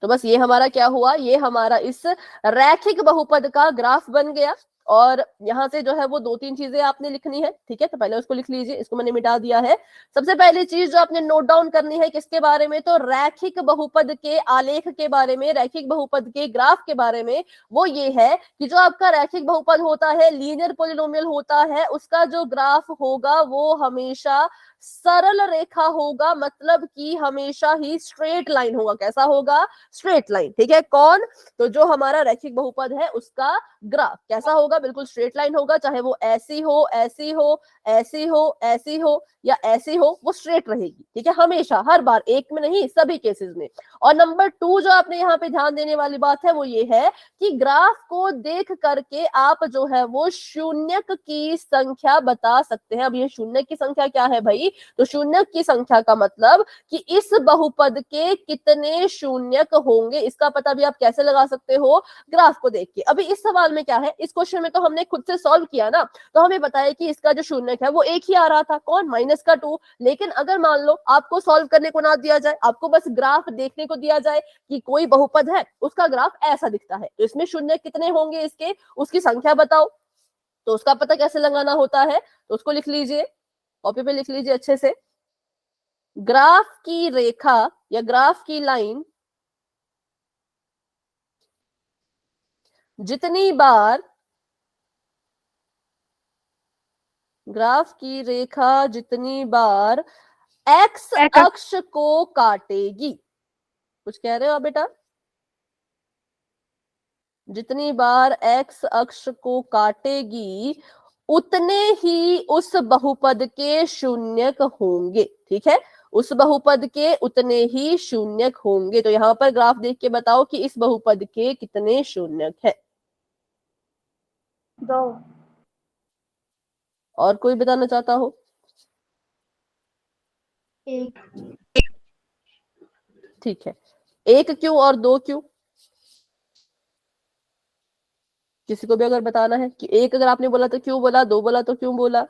तो बस ये हमारा क्या हुआ, ये हमारा इस रैखिक बहुपद का ग्राफ बन गया। और यहाँ से जो है वो 2-3 चीजें आपने लिखनी है, ठीक है। तो पहले उसको लिख लीजिए, इसको मैंने मिटा दिया है। सबसे पहली चीज जो आपने नोट डाउन करनी है किसके बारे में, तो रैखिक बहुपद के आलेख के बारे में, रैखिक बहुपद के ग्राफ के बारे में। वो ये है कि जो आपका रैखिक बहुपद होता है, लीनियर पॉलिनोमियल होता है, उसका जो ग्राफ होगा वो हमेशा सरल रेखा होगा, मतलब कि हमेशा ही स्ट्रेट लाइन होगा। कैसा होगा, स्ट्रेट लाइन, ठीक है। कौन, तो जो हमारा रैखिक बहुपद है उसका ग्राफ कैसा होगा, बिल्कुल स्ट्रेट लाइन होगा, चाहे वो ऐसी हो, ऐसी हो, ऐसी हो, ऐसी हो या ऐसी हो, वो स्ट्रेट रहेगी, ठीक है, हमेशा, हर बार, एक में नहीं, सभी केसेस में। और नंबर 2 जो आपने यहाँ पे ध्यान देने वाली बात है वो ये है कि ग्राफ को देख करके आप जो है वो शून्यक की संख्या बता सकते हैं। अब ये शून्यक की संख्या क्या है भाई, तो शून्यक की संख्या का मतलब कि इस बहुपद के कितने शून्यक होंगे, इसका पता भी आप कैसे लगा सकते हो, ग्राफ को देख के। अभी इस सवाल में क्या है, इस क्वेश्चन में तो हमने खुद से सॉल्व किया ना, तो हमें पता है कि इसका जो शून्यक है वो एक ही आ रहा था, कौन, -2। लेकिन अगर मान लो आपको सॉल्व करने को ना दिया जाए, आपको बस ग्राफ देखने को दिया जाए कि कोई बहुपद है, उसका ग्राफ ऐसा दिखता है, तो इसमें शून्य कितने होंगे इसके, उसकी संख्या बताओ, तो उसका पता कैसे लगाना होता है, तो उसको लिख लीजिए, कॉपी पे लिख लीजिए अच्छे से। ग्राफ की रेखा या ग्राफ की लाइन जितनी बार, ग्राफ की रेखा जितनी बार एक्स अक्ष को काटेगी, कुछ कह रहे हो आप बेटा, जितनी बार एक्स अक्ष को काटेगी उतने ही उस बहुपद के शून्यक होंगे, ठीक है, उस बहुपद के उतने ही शून्यक होंगे। तो यहां पर ग्राफ देख के बताओ कि इस बहुपद के कितने शून्यक है। 2। और कोई बताना चाहता हो, 1। ठीक है, 1 क्यों और 2 क्यों, किसी को भी अगर बताना है कि 1 अगर आपने बोला तो क्यों बोला, 2 बोला तो क्यों बोला।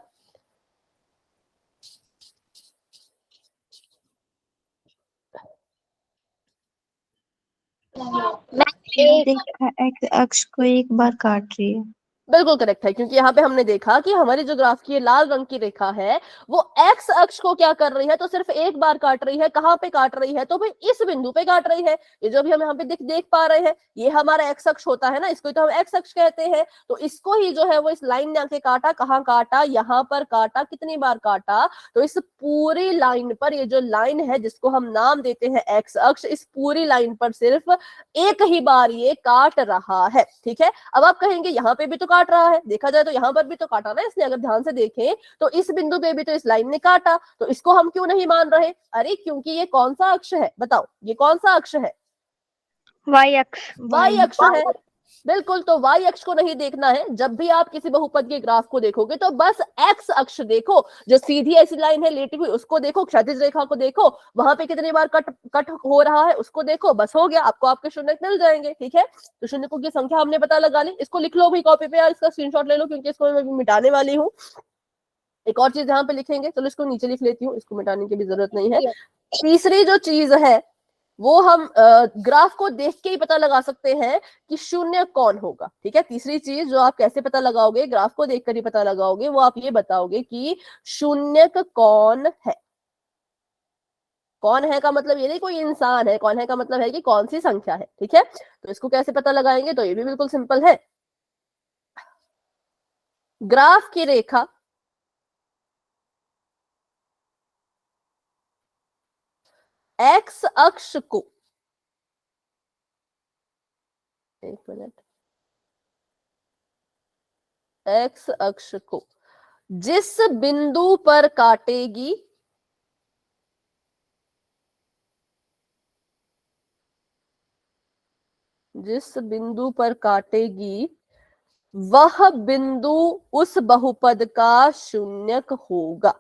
एक्स अक्ष को एक बार काट रही है। बिल्कुल करेक्ट है, क्योंकि यहाँ पे हमने देखा कि हमारी जो ग्राफ की लाल रंग की रेखा है वो एक्स अक्ष को क्या कर रही है, तो सिर्फ एक बार काट रही है। कहां पे काट रही है, तो भाई इस बिंदु पे काट रही है। ये जो भी हम यहाँ पे देख पा रहे हैं, ये हमारा एक्स अक्ष होता है ना, इसको तो हम एक्स अक्ष कहते हैं। तो इसको ही जो है वो इस लाइन ने आके काटा, कहाँ काटा, यहाँ पर काटा। कितनी बार काटा, तो इस पूरी लाइन पर, ये जो लाइन है जिसको हम नाम देते हैं एक्स अक्ष, इस पूरी लाइन पर सिर्फ एक ही बार ये काट रहा है, ठीक है। अब आप कहेंगे यहाँ पे भी तो काट रहा है, देखा जाए तो यहाँ पर भी तो काटा ना इसने, अगर ध्यान से देखें तो इस बिंदु पे भी तो इस लाइन ने काटा, तो इसको हम क्यों नहीं मान रहे, अरे क्योंकि ये कौन सा अक्ष है, बताओ ये कौन सा अक्ष है, Y अक्ष। वाई अक्ष है, बिल्कुल। तो वाई अक्ष को नहीं देखना है, जब भी आप किसी बहुपद के ग्राफ को देखोगे तो बस एक्स अक्ष देखो, जो सीधी ऐसी लाइन है लेटी हुई उसको देखो, क्षैतिज रेखा को देखो, वहां पे कितनी बार कट हो रहा है उसको देखो, बस हो गया, आपको आपके शून्यक मिल जाएंगे, ठीक है। तो शून्यकों की संख्या हमने पता लगा ली, इसको लिख लो भाई कॉपी पे, यार इसका स्क्रीनशॉट ले लो, क्योंकि इसको मैं मिटाने वाली हूँ। एक और चीज यहाँ पे लिखेंगे, चलो इसको नीचे लिख लेती हूँ, इसको मिटाने की भी जरूरत नहीं है। तीसरी जो चीज है वो हम ग्राफ को देख के ही पता लगा सकते हैं कि शून्य कौन होगा, ठीक है। तीसरी चीज जो आप कैसे पता लगाओगे, ग्राफ को देखकर ही पता लगाओगे, वो आप ये बताओगे कि शून्यक कौन है। कौन है का मतलब ये नहीं कोई इंसान है, कौन है का मतलब है कि कौन सी संख्या है, ठीक है। तो इसको कैसे पता लगाएंगे, तो ये भी बिल्कुल सिंपल है। ग्राफ की रेखा एक्स अक्ष को, एक मिनट, एक्स अक्ष को जिस बिंदु पर काटेगी, जिस बिंदु पर काटेगी वह बिंदु उस बहुपद का शून्यक होगा,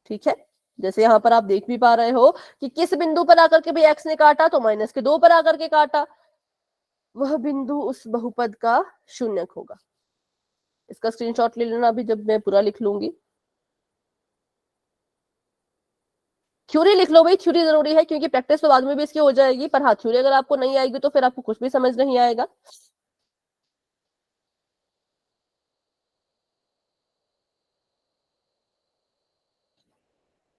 ठीक है। जैसे यहां पर आप देख भी पा रहे हो कि किस बिंदु पर आकर के भी एक्स ने काटा, तो -2 पर आकर के काटा, वह बिंदु उस बहुपद का शून्यक होगा। इसका स्क्रीनशॉट ले लेना अभी, जब मैं पूरा लिख लूंगी। थ्योरी लिख लो भाई, थ्योरी जरूरी है क्योंकि प्रैक्टिस तो बाद में भी इसकी हो जाएगी, पर हाँ थ्योरी अगर आपको नहीं आएगी तो फिर आपको कुछ भी समझ नहीं आएगा।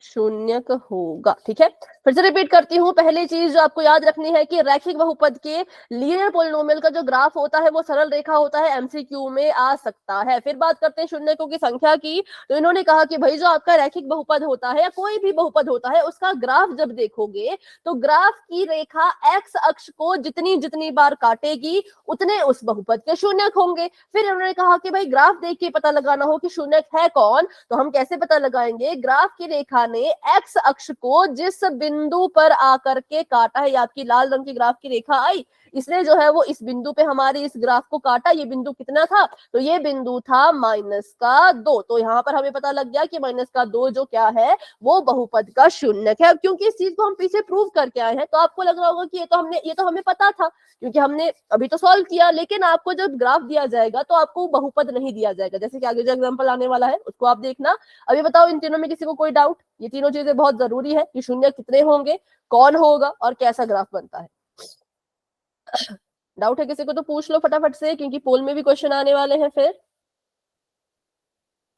शून्यक होगा, ठीक है। फिर से रिपीट करती हूँ, पहली चीज जो आपको याद रखनी है कि रैखिक बहुपद के लीनियर पॉलिनोमियल का जो ग्राफ होता है वो सरल रेखा होता है, एमसीक्यू में आ सकता है। फिर बात करते हैं शून्यकों की संख्या की, तो इन्होंने कहा कि भाई जो आपका रैखिक बहुपद होता है या कोई भी बहुपद होता है उसका ग्राफ जब देखोगे तो ग्राफ की रेखा एक्स अक्ष को जितनी जितनी बार काटेगी उतने उस बहुपद के शून्यक होंगे। फिर इन्होंने कहा कि भाई ग्राफ देख के पता लगाना हो कि शून्यक है कौन, तो हम कैसे पता लगाएंगे, ग्राफ की रेखा ने एक्स अक्ष को जिस बिंदु पर आकर के काटा है, आपकी लाल रंग की ग्राफ की रेखा आई, इसने जो है वो इस बिंदु पे हमारी इस ग्राफ को काटा। ये बिंदु कितना था, तो ये बिंदु था -2। तो यहाँ पर हमें पता लग गया कि -2 जो क्या है वो बहुपद का शून्यक है। क्योंकि इस चीज को हम पीछे प्रूव करके आए हैं तो आपको लग रहा होगा कि ये तो हमें पता था क्योंकि हमने अभी तो सॉल्व किया, लेकिन आपको जब ग्राफ दिया जाएगा तो आपको बहुपद नहीं दिया जाएगा। जैसे कि आगे जो एग्जाम्पल आने वाला है उसको आप देखना। अभी बताओ इन तीनों में किसी को कोई डाउट? ये तीनों चीजें बहुत जरूरी है कि शून्य कितने होंगे, कौन होगा और कैसा ग्राफ बनता है। डाउट है किसी को तो पूछ लो फटाफट से, क्योंकि पोल में भी क्वेश्चन आने वाले हैं। फिर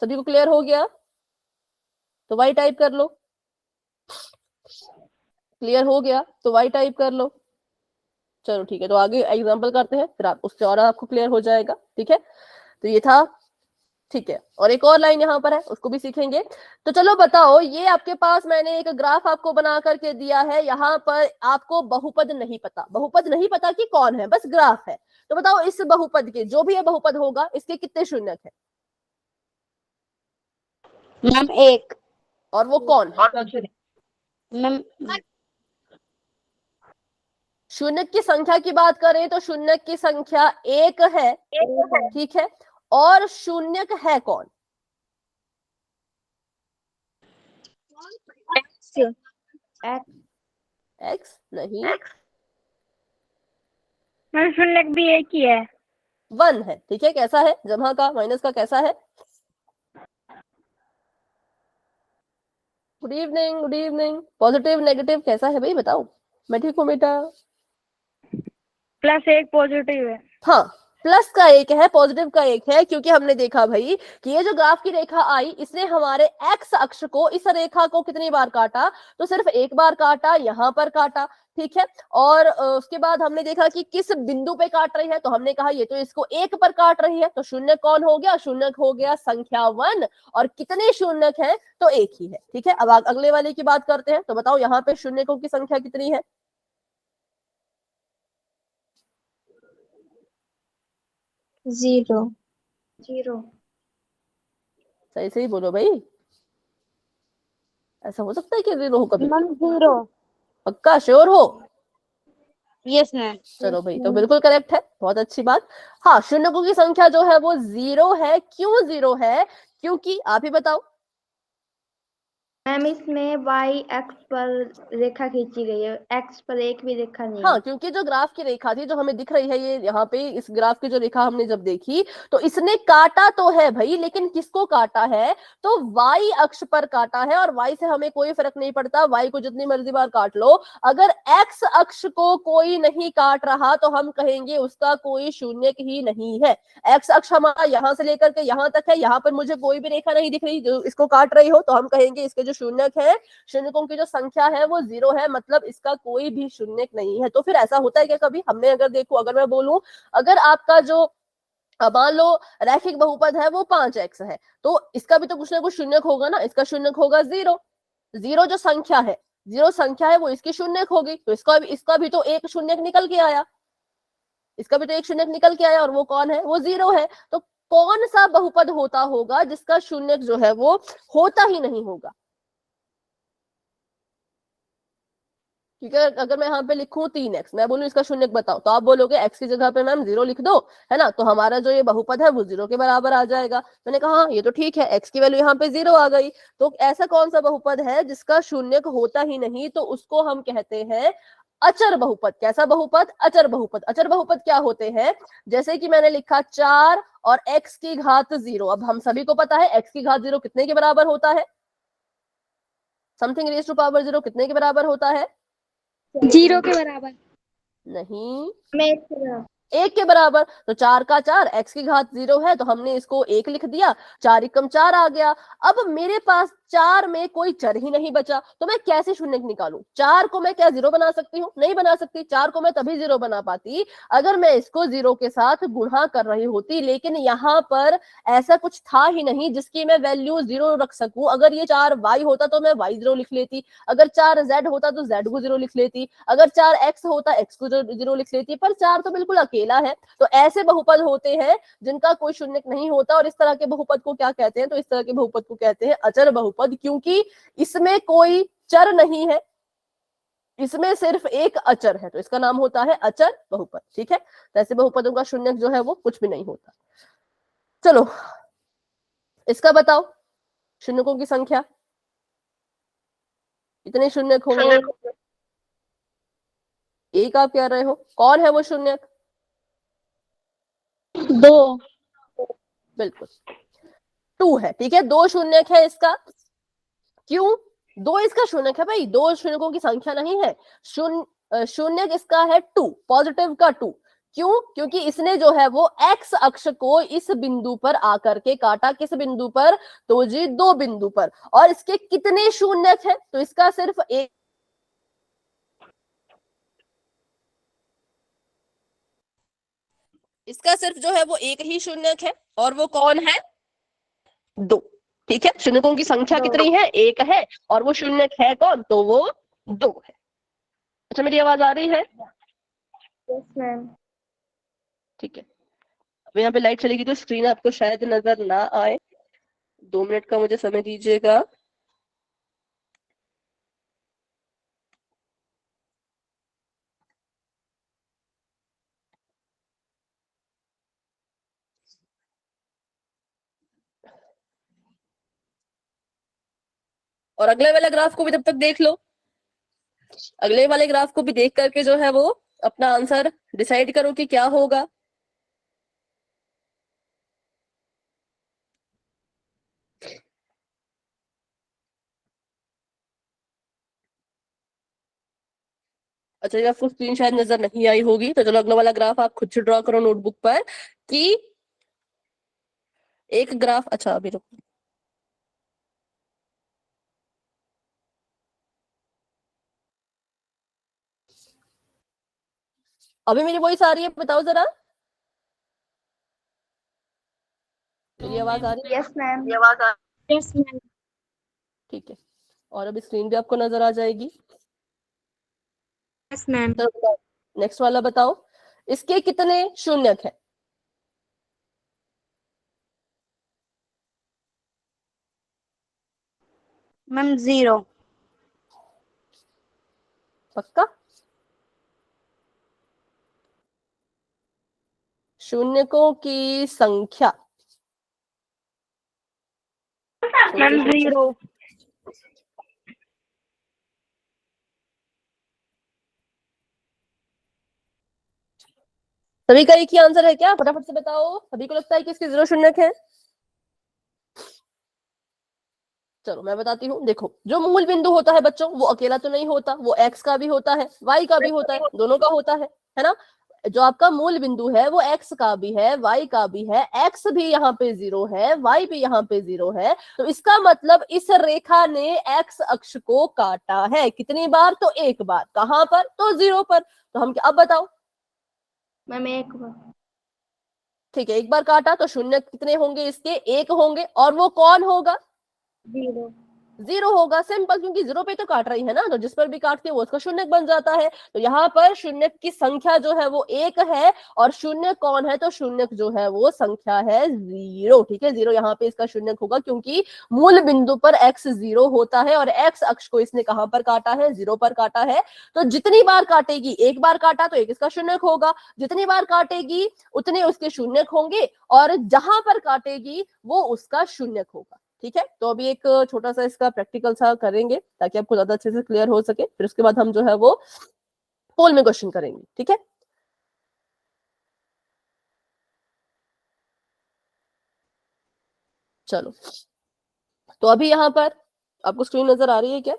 सभी को क्लियर हो गया तो वाई टाइप कर लो। क्लियर हो गया तो वाई टाइप कर लो। चलो ठीक है, तो आगे एग्जांपल करते हैं, फिर आप उससे और आपको क्लियर हो जाएगा। ठीक है, तो ये था, ठीक है। और एक और लाइन यहाँ पर है, उसको भी सीखेंगे। तो चलो बताओ, ये आपके पास मैंने एक ग्राफ आपको बना करके दिया है, यहाँ पर आपको बहुपद नहीं पता, बहुपद नहीं पता कि कौन है, बस ग्राफ है। तो बताओ इस बहुपद के, जो भी ये बहुपद होगा, इसके कितने शून्यक है? मैम 1। और वो कौन? मैम शून्यक की संख्या की बात करें तो शून्यक की संख्या 1 है, ठीक है। और शून्यक है कौन? एक्स नहीं, मैम शून्यक भी एक ही है, 1 है, ठीक है। कैसा है? जमा का माइनस का कैसा है? Good evening, good evening. Positive negative कैसा है भाई बताओ? मैं ठीक हूँ बेटा। +1 पॉजिटिव है। हाँ, प्लस का 1 है, पॉजिटिव का 1 है, क्योंकि हमने देखा भाई कि ये जो ग्राफ की रेखा आई इसने हमारे एक्स अक्ष को, इस रेखा को कितनी बार काटा, तो सिर्फ एक बार काटा, यहाँ पर काटा, ठीक है। और उसके बाद हमने देखा कि किस बिंदु पे काट रही है, तो हमने कहा ये तो इसको 1 पर काट रही है, तो शून्य कौन हो गया? शून्यक हो गया संख्या 1। और कितने शून्यक है? तो 1 ही है, ठीक है। अब अगले वाले की बात करते हैं, तो बताओ यहाँ पे शून्यकों की संख्या कितनी है? 0। सही सही बोलो भाई, ऐसा हो सकता है कि 0 हो कभी? मैम 0। पक्का श्योर हो? Yes ma'am. चलो भाई, तो बिल्कुल करेक्ट है, बहुत अच्छी बात। हाँ, शून्यकों की संख्या जो है वो 0 है। क्यों 0 है? क्योंकि आप ही बताओ। मैम इसमें y x पर रेखा खींची गई है, x पर एक भी रेखा नहीं है। हाँ, क्योंकि जो ग्राफ की रेखा थी जो हमें दिख रही है, ये यहाँ पे इस ग्राफ की जो रेखा हमने जब देखी तो इसने काटा तो है भाई, लेकिन किसको काटा है? तो y अक्ष पर काटा है। और y से हमें कोई फर्क नहीं पड़ता, y को जितनी मर्जी बार काट लो। अगर x अक्ष को कोई नहीं काट रहा तो हम कहेंगे उसका कोई शून्यक ही नहीं है। x अक्ष हमारा यहाँ से लेकर के यहाँ तक है, यहाँ पर मुझे कोई भी रेखा नहीं दिख रही जो इसको काट रही हो, तो हम कहेंगे इसके जो शून्यक है, शून्यकों की जो संख्या है वो 0 है, मतलब इसका कोई भी शून्यक नहीं है। तो फिर ऐसा होता है क्या कभी? हमने अगर देखो, अगर मैं बोलूं अगर आपका जो मान लो रैखिक बहुपद है वो 5x है, तो इसका भी तो कुछ ना कुछ शून्यक होगा ना, इसका शून्यक होगा 0। 0 जो संख्या है, 0 संख्या है वो इसकी शून्यक होगी, तो इसका भी तो एक शून्यक निकल के आया, इसका भी तो एक शून्यक निकल के आया, और वो कौन है? वो 0 है। तो कौन सा बहुपद होता होगा जिसका शून्यक जो है वो होता ही नहीं होगा? क्योंकि अगर मैं यहाँ पे लिखूं 3x, मैं बोलूं इसका शून्यक बताओ, तो आप बोलोगे x की जगह पे मैम 0 लिख दो, है ना, तो हमारा जो ये बहुपद है वो 0 के बराबर आ जाएगा। मैंने कहा हाँ ये तो ठीक है, x की वैल्यू यहाँ पे 0 आ गई। तो ऐसा कौन सा बहुपद है जिसका शून्यक होता ही नहीं? तो उसको हम कहते हैं अचर बहुपद। कैसा बहुपद? अचर बहुपद। अचर बहुपद क्या होते हैं? जैसे कि मैंने लिखा 4 और x की घात 0। अब हम सभी को पता है x की घात 0 कितने के बराबर होता है? समथिंग रेज टू पावर 0 कितने के बराबर होता है? 0 के बराबर। नहीं, मैं 1 के बराबर। तो 4 का 4, x की घात 0 है तो हमने इसको 1 लिख दिया, 4 एकम 4 आ गया। अब मेरे पास 4 में कोई चर ही नहीं बचा, तो मैं कैसे शून्य निकालूं? 4 को मैं क्या 0 बना सकती हूँ? नहीं बना सकती। 4 को मैं तभी 0 बना पाती अगर मैं इसको 0 के साथ गुणा कर रही होती, लेकिन यहाँ पर ऐसा कुछ था ही नहीं जिसकी मैं वैल्यू 0 रख सकूं। अगर ये 4y होता तो मैं y 0 लिख लेती, अगर 4z होता तो z को 0 लिख लेती, अगर 4x होता x को 0 लिख लेती, पर 4 तो बिल्कुल अकेला है। तो ऐसे बहुपद होते हैं जिनका कोई शून्य नहीं होता, और इस तरह के बहुपद को क्या कहते हैं? तो इस तरह के बहुपद को कहते हैं अचर बहुपद, क्योंकि इसमें कोई चर नहीं है, इसमें सिर्फ एक अचर है, तो इसका नाम होता है अचर बहुपद। ठीक है, तो ऐसे बहुपदों का शून्य जो है वो कुछ भी नहीं होता। चलो इसका बताओ, शून्यकों की संख्या कितने शून्यक होंगे? एक आप कह रहे हो, कौन है वो शून्यक? 2। बिल्कुल 2 है। ठीक है, 2 शून्यक है इसका। क्यों? 2 इसका शून्यक है भाई, 2 शून्यकों की संख्या नहीं है। शून्यक इसका है 2, पॉजिटिव का 2। क्यों? क्योंकि इसने जो है वो एक्स अक्ष को इस बिंदु पर आकर के काटा। किस बिंदु पर? तो जी 2 बिंदु पर। और इसके कितने शून्यक है? तो इसका सिर्फ एक, इसका सिर्फ जो है वो एक ही शून्यक है, और वो कौन है? 2। ठीक है, शून्यकों की संख्या कितनी है? 1 है, और वो शून्यक है कौन? तो वो 2 है। अच्छा, मेरी आवाज आ रही है? Yes ma'am. ठीक है, अब यहाँ पे लाइट चलेगी तो स्क्रीन आपको शायद नजर ना आए। 2 मिनट का मुझे समय दीजिएगा। और अगले वाले ग्राफ को भी तब तक देख लो। अगले वाले ग्राफ को भी देख करके जो है वो अपना आंसर डिसाइड करो कि क्या होगा। अच्छा, ये आपको स्क्रीन शायद नजर नहीं आई होगी, तो चलो अगला वाला ग्राफ आप खुद से ड्रॉ करो नोटबुक पर कि एक ग्राफ। अच्छा अभी रुको, अभी मेरी वॉइस आ रही है? बताओ जरा, मेरी आवाज आ रही है? Yes ma'am. Yes ma'am. ठीक है, और अभी स्क्रीन भी आपको नजर आ जाएगी। Yes ma'am. तो बताओ, नेक्स्ट वाला बताओ, इसके कितने शून्यक है? मैम 0। पक्का? शून्यकों की संख्या मैम 0। सभी का एक ही आंसर है क्या? फटाफट से बताओ, सभी को लगता है कि इसके 0 शून्यक है? चलो मैं बताती हूँ। देखो, जो मूल बिंदु होता है बच्चों, वो अकेला तो नहीं होता, वो x का भी होता है, y का भी होता है, दोनों का होता है ना? जो आपका मूल बिंदु है वो x का भी है, y का भी है, x भी यहाँ पे 0 है, y भी यहाँ पे 0 है। तो इसका मतलब इस रेखा ने x अक्ष को काटा है। कितनी बार? तो एक बार। कहां पर? तो 0 पर। तो हम क्या, अब बताओ। मैम एक बार। ठीक है, एक बार काटा तो शून्य कितने होंगे इसके? 1 होंगे, और वो कौन होगा? 0। 0 होगा। सिंपल, क्योंकि 0 पे तो काट रही है ना, तो जिस पर भी काटती है वो उसका शून्य बन जाता है। तो यहाँ पर शून्य की संख्या जो है वो 1 है, और शून्य कौन है? तो शून्य जो है वो संख्या है 0। ठीक है, 0 यहाँ पे इसका शून्य होगा, क्योंकि मूल बिंदु पर x 0 होता है, और x अक्ष को इसने कहां पर काटा है? 0 पर काटा है। तो जितनी बार काटेगी, एक बार काटा तो एक इसका शून्य होगा, जितनी बार काटेगी उतने उसके शून्य होंगे, और जहां पर काटेगी वो उसका शून्य होगा। ठीक है, तो अभी एक छोटा सा इसका प्रैक्टिकल सा करेंगे ताकि आपको ज्यादा अच्छे से क्लियर हो सके, फिर उसके बाद हम जो है वो पोल में क्वेश्चन करेंगे। ठीक है, चलो तो अभी यहाँ पर आपको स्क्रीन नजर आ रही है क्या?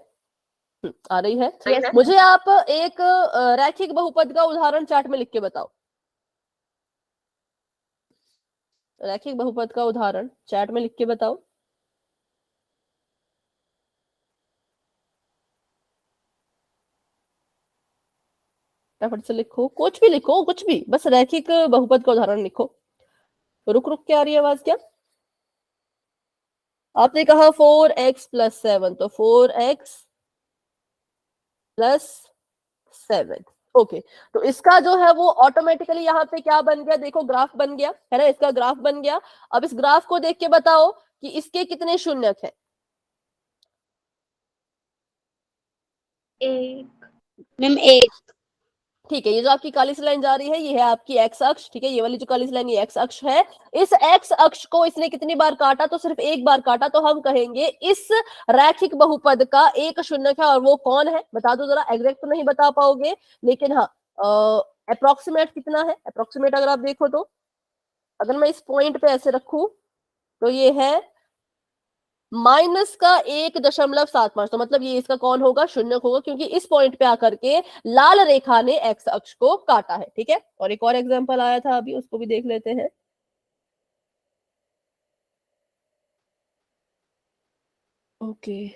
आ रही है। मुझे आप एक रैखिक बहुपद का उदाहरण चार्ट में लिख के बताओ। रैखिक बहुपद का उदाहरण चैट में लिख के बताओ। फटाफट से लिखो, कुछ भी लिखो, कुछ भी, बस रैखिक बहुपद का उदाहरण लिखो। रुक रुक के आ रही है आवाज क्या? आपने कहा 4x + 7, तो 4x + 7। ओके, तो इसका जो है वो ऑटोमेटिकली यहाँ पे क्या बन गया, देखो ग्राफ बन गया है ना, इसका ग्राफ बन गया। अब इस ग्राफ को देख के बताओ कि इसके कितने शून्यक है। मैम 1। ठीक है, ये जो आपकी काली सी लाइन जा रही है ये है आपकी एक्स अक्ष। ठीक है, ये वाली जो काली सी लाइन ये एक्स अक्ष है। इस एक्स अक्ष को इसने कितनी बार काटा, तो सिर्फ एक बार काटा। तो हम कहेंगे इस रैखिक बहुपद का एक शून्यक है, और वो कौन है बता दो जरा। एग्जैक्ट तो नहीं बता पाओगे, लेकिन हाँ अप्रोक्सीमेट कितना है। अप्रोक्सीमेट अगर आप देखो तो अगर मैं इस पॉइंट पे ऐसे रखूं तो ये है -1.75। तो मतलब ये इसका कौन होगा, शून्यक होगा, क्योंकि इस पॉइंट पे आकर के लाल रेखा ने एक्स अक्ष को काटा है। ठीक है, और एक और एग्जांपल आया था अभी, उसको भी देख लेते हैं। ओके,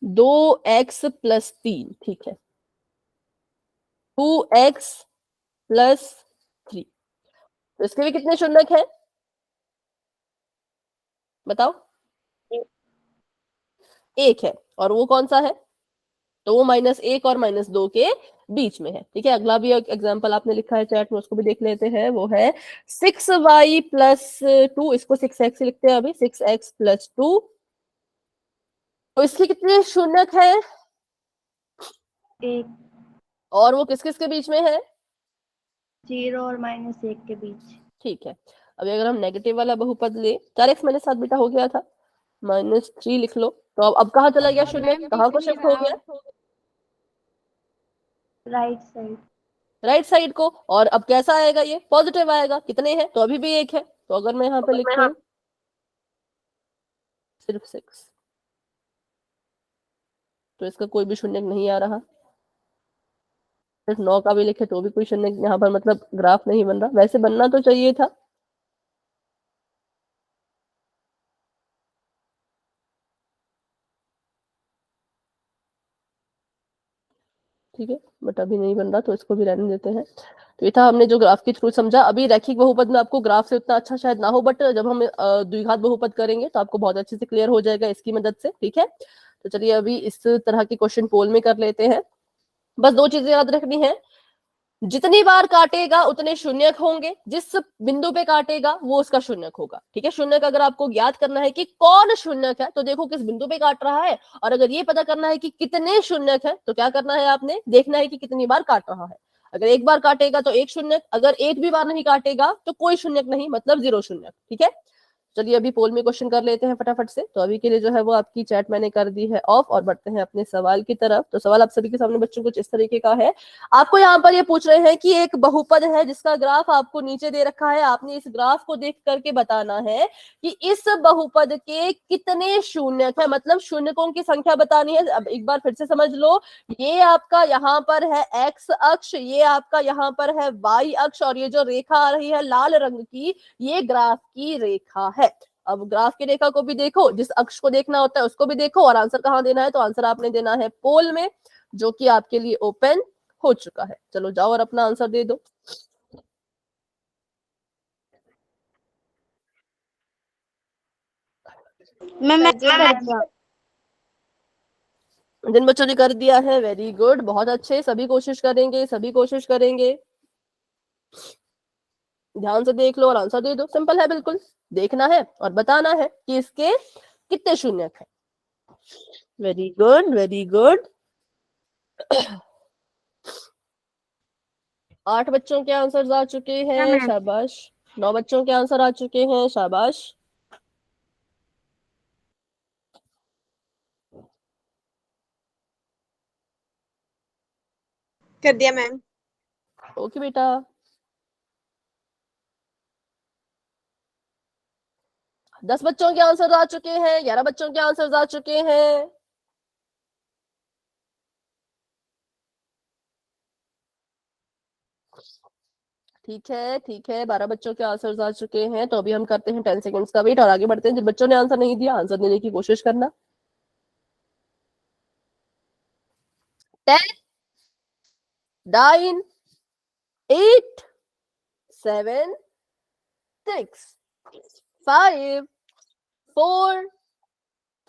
2x + 3, ठीक है, 2x + 3। तो इसके भी कितने शून्यक है बताओ। एक है, और वो कौन सा है, तो वो -1 और -2 के बीच में है। ठीक है, अगला भी एक एग्जांपल आपने लिखा है चैट में, उसको भी देख लेते हैं। वो है 6y + 2, इसको 6x लिखते हैं अभी, 6x + 2। तो इसके कितने शून्यक है, एक। और वो किस किस के बीच में है, 0 और -1 के बीच। ठीक है। अभी अगर हम नेगेटिव वाला बहुपद ले, 4x -7 बेटा हो गया था, -3 लिख लो। तो अब कहाँ चला गया शून्य, कहाँ को शिफ्ट हो गया, राइट साइड। राइट साइड को। और अब कैसा आएगा, ये पॉजिटिव आएगा। कितने हैं, तो अभी भी एक है। तो अगर मैं यहाँ पे लिखूं सिर्फ 6, तो इसका कोई भी शून्य नहीं आ रहा। सिर्फ 9 का भी लिखे तो भी कोई शून्य यहाँ पर, मतलब ग्राफ नहीं बन रहा। वैसे बनना तो चाहिए था। ठीक है, बट अभी नहीं बन रहा, तो इसको भी रहने देते हैं। तो ये था हमने जो ग्राफ के थ्रू समझा। अभी रैखिक बहुपद में आपको ग्राफ से उतना अच्छा शायद ना हो, बट जब हम द्विघात बहुपद करेंगे तो आपको बहुत अच्छे से क्लियर हो जाएगा इसकी मदद से। ठीक है, तो चलिए अभी इस तरह के क्वेश्चन पोल में कर लेते हैं। बस 2 चीजें याद रखनी है, जितनी बार काटेगा उतने शून्यक होंगे, जिस बिंदु पे काटेगा वो उसका शून्यक होगा। ठीक है, शून्यक अगर आपको ज्ञात करना है कि कौन शून्यक है, तो देखो किस बिंदु पे काट रहा है। और अगर ये पता करना है कि कितने शून्यक है, तो क्या करना है, आपने देखना है कि कितनी बार काट रहा है। अगर एक बार काटेगा तो एक शून्यक, अगर एक भी बार नहीं काटेगा तो कोई शून्यक नहीं, मतलब 0 शून्यक। ठीक है, चलिए अभी पोल में क्वेश्चन कर लेते हैं फटाफट से। तो अभी के लिए जो है वो आपकी चैट मैंने कर दी है ऑफ, और बढ़ते हैं अपने सवाल की तरफ। तो सवाल आप सभी के सामने बच्चों कुछ इस तरीके का है। आपको यहाँ पर ये पूछ रहे हैं कि एक बहुपद है जिसका ग्राफ आपको नीचे दे रखा है। आपने इस ग्राफ को देख करके बताना है कि इस बहुपद के कितने शून्यक है, मतलब शून्यकों की संख्या बतानी है। अब एक बार फिर से समझ लो, ये आपका यहाँ पर है एक्स अक्ष, ये आपका यहाँ पर है वाई अक्ष, और ये जो रेखा आ रही है लाल रंग की, ये ग्राफ की रेखा है। अब ग्राफ की रेखा को भी देखो, जिस अक्ष को देखना होता है उसको भी देखो, और आंसर कहाँ देना है, तो आंसर आपने देना है पोल में, जो कि आपके लिए ओपन हो चुका है। चलो जाओ और अपना आंसर दे दो। मैं जिन बच्चों ने कर दिया है वेरी गुड, बहुत अच्छे, सभी कोशिश करेंगे, सभी कोशिश करेंगे। ध्यान से देख लो और आंसर दे दो। सिंपल है, बिल्कुल देखना है और बताना है कि इसके कितने शून्यक है। Very good, very good. 8 बच्चों के आंसर आ चुके हैं, शाबाश। 9 बच्चों के आंसर आ चुके हैं, शाबाश। कर दिया मैम। ओके बेटा, 10 बच्चों के आंसर आ चुके हैं, 11 बच्चों के आंसर आ चुके हैं। ठीक है 12 बच्चों के आंसर्स आ चुके हैं, तो अभी हम करते हैं 10 सेकंड्स का वेट और आगे बढ़ते हैं। जिन बच्चों ने आंसर नहीं दिया, आंसर देने की कोशिश करना। 10 9 8 7 6 5 4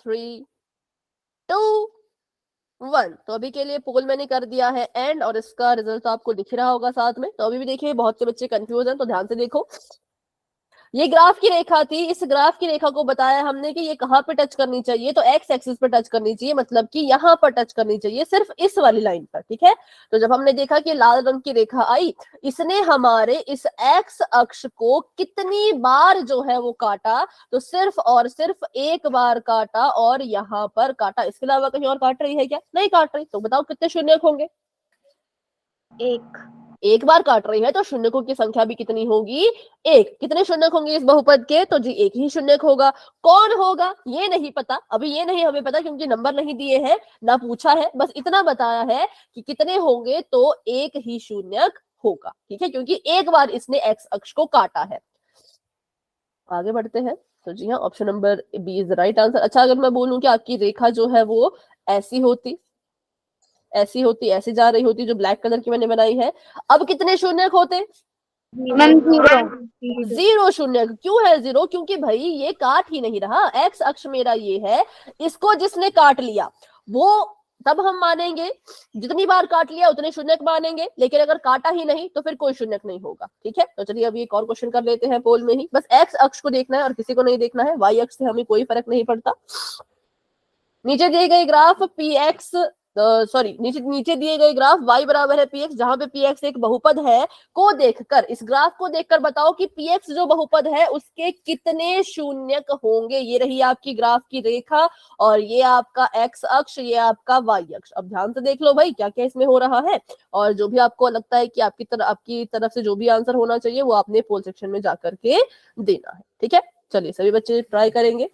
3 2 1। तो अभी के लिए पोल मैंने कर दिया है एंड, और इसका रिजल्ट आपको दिख रहा होगा साथ में। तो अभी भी देखिए बहुत से बच्चे कंफ्यूज हैं, तो ध्यान से देखो। ये ग्राफ की रेखा थी, इस ग्राफ की रेखा को बताया हमने कि ये कहाँ पे टच करनी चाहिए, तो एक्स एक्सिस पे टच करनी चाहिए, मतलब कि यहाँ पर टच करनी चाहिए, सिर्फ इस वाली लाइन पर। ठीक है, तो जब हमने देखा कि लाल रंग की रेखा आई, इसने हमारे इस एक्स अक्ष को कितनी बार जो है वो काटा, तो सिर्फ और सिर्फ एक बार काटा और यहाँ पर काटा। इसके अलावा कहीं और काट रही है क्या? नहीं काट रही। तो बताओ कितने शून्य होंगे? एक बार काट रही है, तो शून्यकों की संख्या भी कितनी होगी? एक। कितने शून्यक होंगे इस बहुपद के? तो जी एक ही शून्यक होगा। कौन होगा ये नहीं पता, अभी ये नहीं हमें पता, क्योंकि नंबर नहीं दिए हैं, ना पूछा है, बस इतना बताया है कि कितने होंगे, तो एक ही शून्यक होगा। ठीक है, क्योंकि एक बार इसने एक्स अक्ष को काटा है। आगे बढ़ते हैं। तो जी हाँ, option number B is the right answer. अच्छा, अगर मैं बोलूं कि आपकी रेखा जो है वो ऐसी होती, ऐसी जा रही होती, जो ब्लैक कलर की मैंने बनाई है, अब कितने शून्यक होते? मैम 0। जीरो शून्य। क्यों है जीरो? क्योंकि भाई ये काट ही नहीं रहा। एक्स अक्ष मेरा ये है, इसको जिसने काट लिया वो तब हम मानेंगे, जितनी बार काट लिया उतने शून्यक मानेंगे, लेकिन अगर काटा ही नहीं तो फिर कोई शून्यक नहीं होगा। ठीक है, तो चलिए अभी एक और क्वेश्चन कर लेते हैं पोल में ही। बस एक्स अक्ष को देखना है और किसी को नहीं देखना है, वाई अक्ष से हमें कोई फर्क नहीं पड़ता। नीचे दिए गए ग्राफ पी एक्स, सॉरी नीचे दिए गए ग्राफ y बराबर है px, जहां पे px एक बहुपद है, को देखकर, इस ग्राफ को देखकर बताओ कि px जो बहुपद है उसके कितने शून्यक होंगे। ये रही आपकी ग्राफ की रेखा, और ये आपका x अक्ष, ये आपका y अक्ष। अब ध्यान से देख लो भाई क्या क्या इसमें हो रहा है, और जो भी आपको लगता है कि आपकी तरफ से जो भी आंसर होना चाहिए वो आपने पोल सेक्शन में जाकर के देना है। ठीक है, चलिए सभी बच्चे ट्राई करेंगे।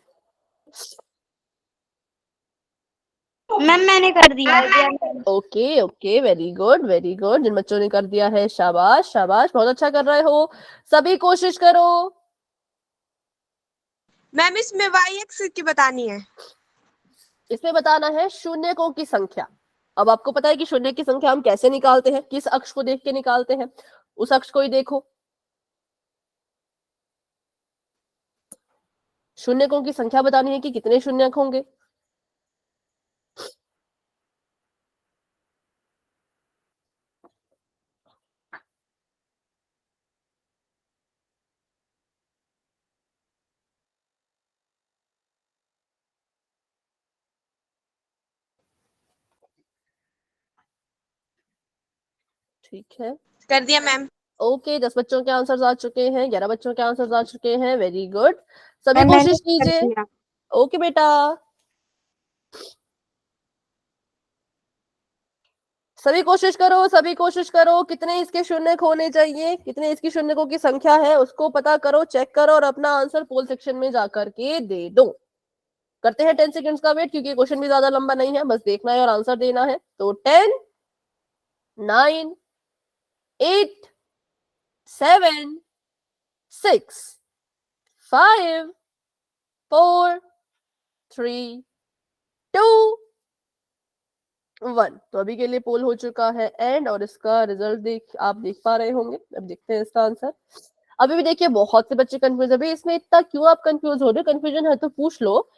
मैम मैंने कर दिया। Okay okay, very good very good. जिन बच्चों ने कर दिया है शाबाश शाबाश, बहुत अच्छा कर रहे हो, सभी कोशिश करो। मैम इसमें y एक्सिस की बतानी है। इसमें बताना है शून्यकों की संख्या। अब आपको पता है कि शून्य की संख्या हम कैसे निकालते हैं, किस अक्ष को देख के निकालते हैं? उस अक्ष को ही देखो। शून्यकों की संख्या बतानी है कि कितने शून्यक होंगे। ठीक है, कर दिया मैम। ओके 10 बच्चों के आंसर्स आ चुके हैं, 11 बच्चों के आंसर्स आ चुके हैं, वेरी गुड। सभी मैम, मैंने कोशिश कर कीजिए। दिया। ओके बेटा, सभी कोशिश करो, सभी कोशिश करो। कितने इसके शून्यक होने चाहिए, कितने इसकी शून्यकों की संख्या है उसको पता करो, चेक करो, और अपना आंसर पोल सेक्शन में जाकर के दे दो। करते हैं 10 सेकंड्स का वेट, क्योंकि क्वेश्चन भी ज्यादा लंबा नहीं है, बस देखना है और आंसर देना है। तो 10 9 8 7 6 5 4 3 2 1। तो अभी के लिए पोल हो चुका है एंड, और इसका रिजल्ट आप देख पा रहे होंगे। अब देखते हैं इसका आंसर। अभी भी देखिए बहुत से बच्चे कंफ्यूज है। भाई इसमें इतना क्यों आप कंफ्यूज हो रहे हो? कंफ्यूजन है तो पूछ लो।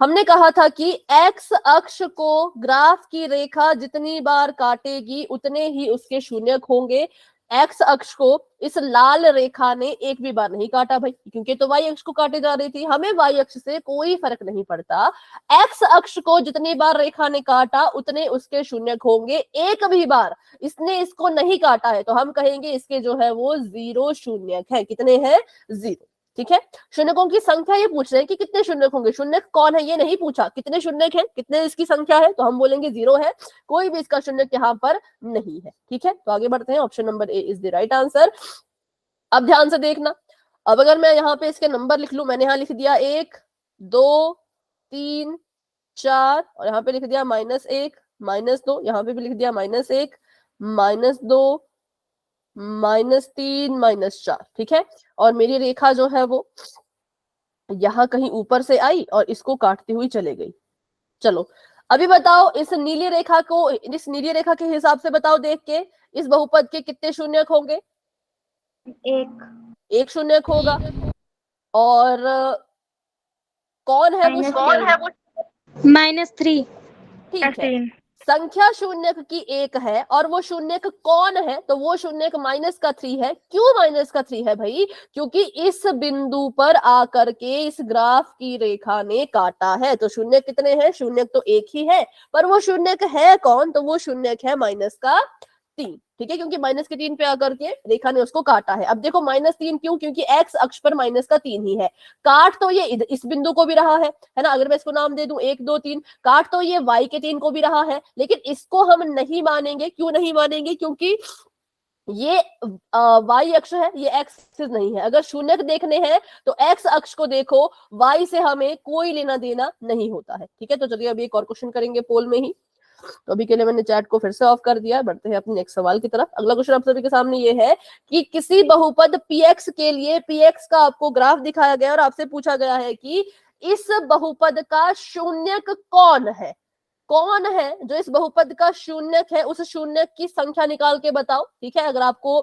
हमने कहा था कि एक्स अक्ष को ग्राफ की रेखा जितनी बार काटेगी उतने ही उसके शून्यक होंगे। एक्स अक्ष को इस लाल रेखा ने एक भी बार नहीं काटा भाई, क्योंकि तो वाई अक्ष को काटे जा रही थी। हमें वाई अक्ष से कोई फर्क नहीं पड़ता। एक्स अक्ष को जितनी बार रेखा ने काटा उतने उसके शून्यक होंगे। एक भी बार इसने इसको नहीं काटा है तो हम कहेंगे इसके जो है वो 0 शून्यक है। कितने हैं? 0। ठीक है, शून्यकों की संख्या ये पूछ रहे हैं कि कितने शून्यक होंगे। शून्यक कौन है ये नहीं पूछा, कितने शून्यक हैं, कितने इसकी संख्या है, तो हम बोलेंगे 0 है। कोई भी इसका शून्यक यहाँ पर नहीं है। ठीक है, तो आगे बढ़ते हैं। Option number A is the right answer. अब ध्यान से देखना, अब अगर मैं यहाँ पे इसके नंबर लिख लूं, मैंने यहाँ लिख दिया 1 2 3 4, और यहाँ पे लिख दिया -1 -2, यहाँ पे भी लिख दिया -1 -2 -3 -4, ठीक है। और मेरी रेखा जो है वो यहाँ कहीं ऊपर से आई और इसको काटती हुई चले गई। चलो अभी बताओ, इस नीली रेखा को, इस नीली रेखा के हिसाब से बताओ देख के, इस बहुपद के कितने शून्यक होंगे? एक शून्यक होगा। और कौन है वो? -3। ठीक है, संख्या शून्यक की एक है और वो शून्यक कौन है? तो वो शून्यक -3 है। क्यों -3 है भाई? क्योंकि इस बिंदु पर आकर के इस ग्राफ की रेखा ने काटा है। तो शून्यक कितने हैं? शून्यक तो एक ही है, पर वो शून्यक है कौन? तो वो शून्यक है -3, ठीक है, क्योंकि -3 पे आकर के रेखा ने उसको काटा है। अब देखो -3 क्यों? क्योंकि एक्स अक्ष पर -3 ही है। काट तो ये इस बिंदु को भी रहा है ना। अगर मैं इसको नाम दे दूं 1 2 3, काट तो ये y के 3 को भी रहा है, लेकिन इसको हम नहीं मानेंगे। क्यों नहीं मानेंगे? क्योंकि ये y अक्ष है, ये x एक्सिस नहीं है। अगर शून्यक देखने हैं तो x अक्ष को देखो, y से हमें कोई लेना देना नहीं होता है, ठीक है। तो चलिए अभी एक और क्वेश्चन करेंगे पोल में ही। तो अभी के लिए मैंने चैट को फिर से ऑफ कर दिया। बढ़ते हैं अपने नेक्स्ट सवाल की तरफ। अगला क्वेश्चन आप सभी के सामने ये है कि किसी बहुपद px के लिए px का आपको ग्राफ दिखाया गया और आपसे पूछा गया है कि इस बहुपद का शून्यक कौन है? कौन है जो इस बहुपद का शून्यक है? उस शून्यक की संख्या निकाल के बताओ, ठीक है। अगर आपको,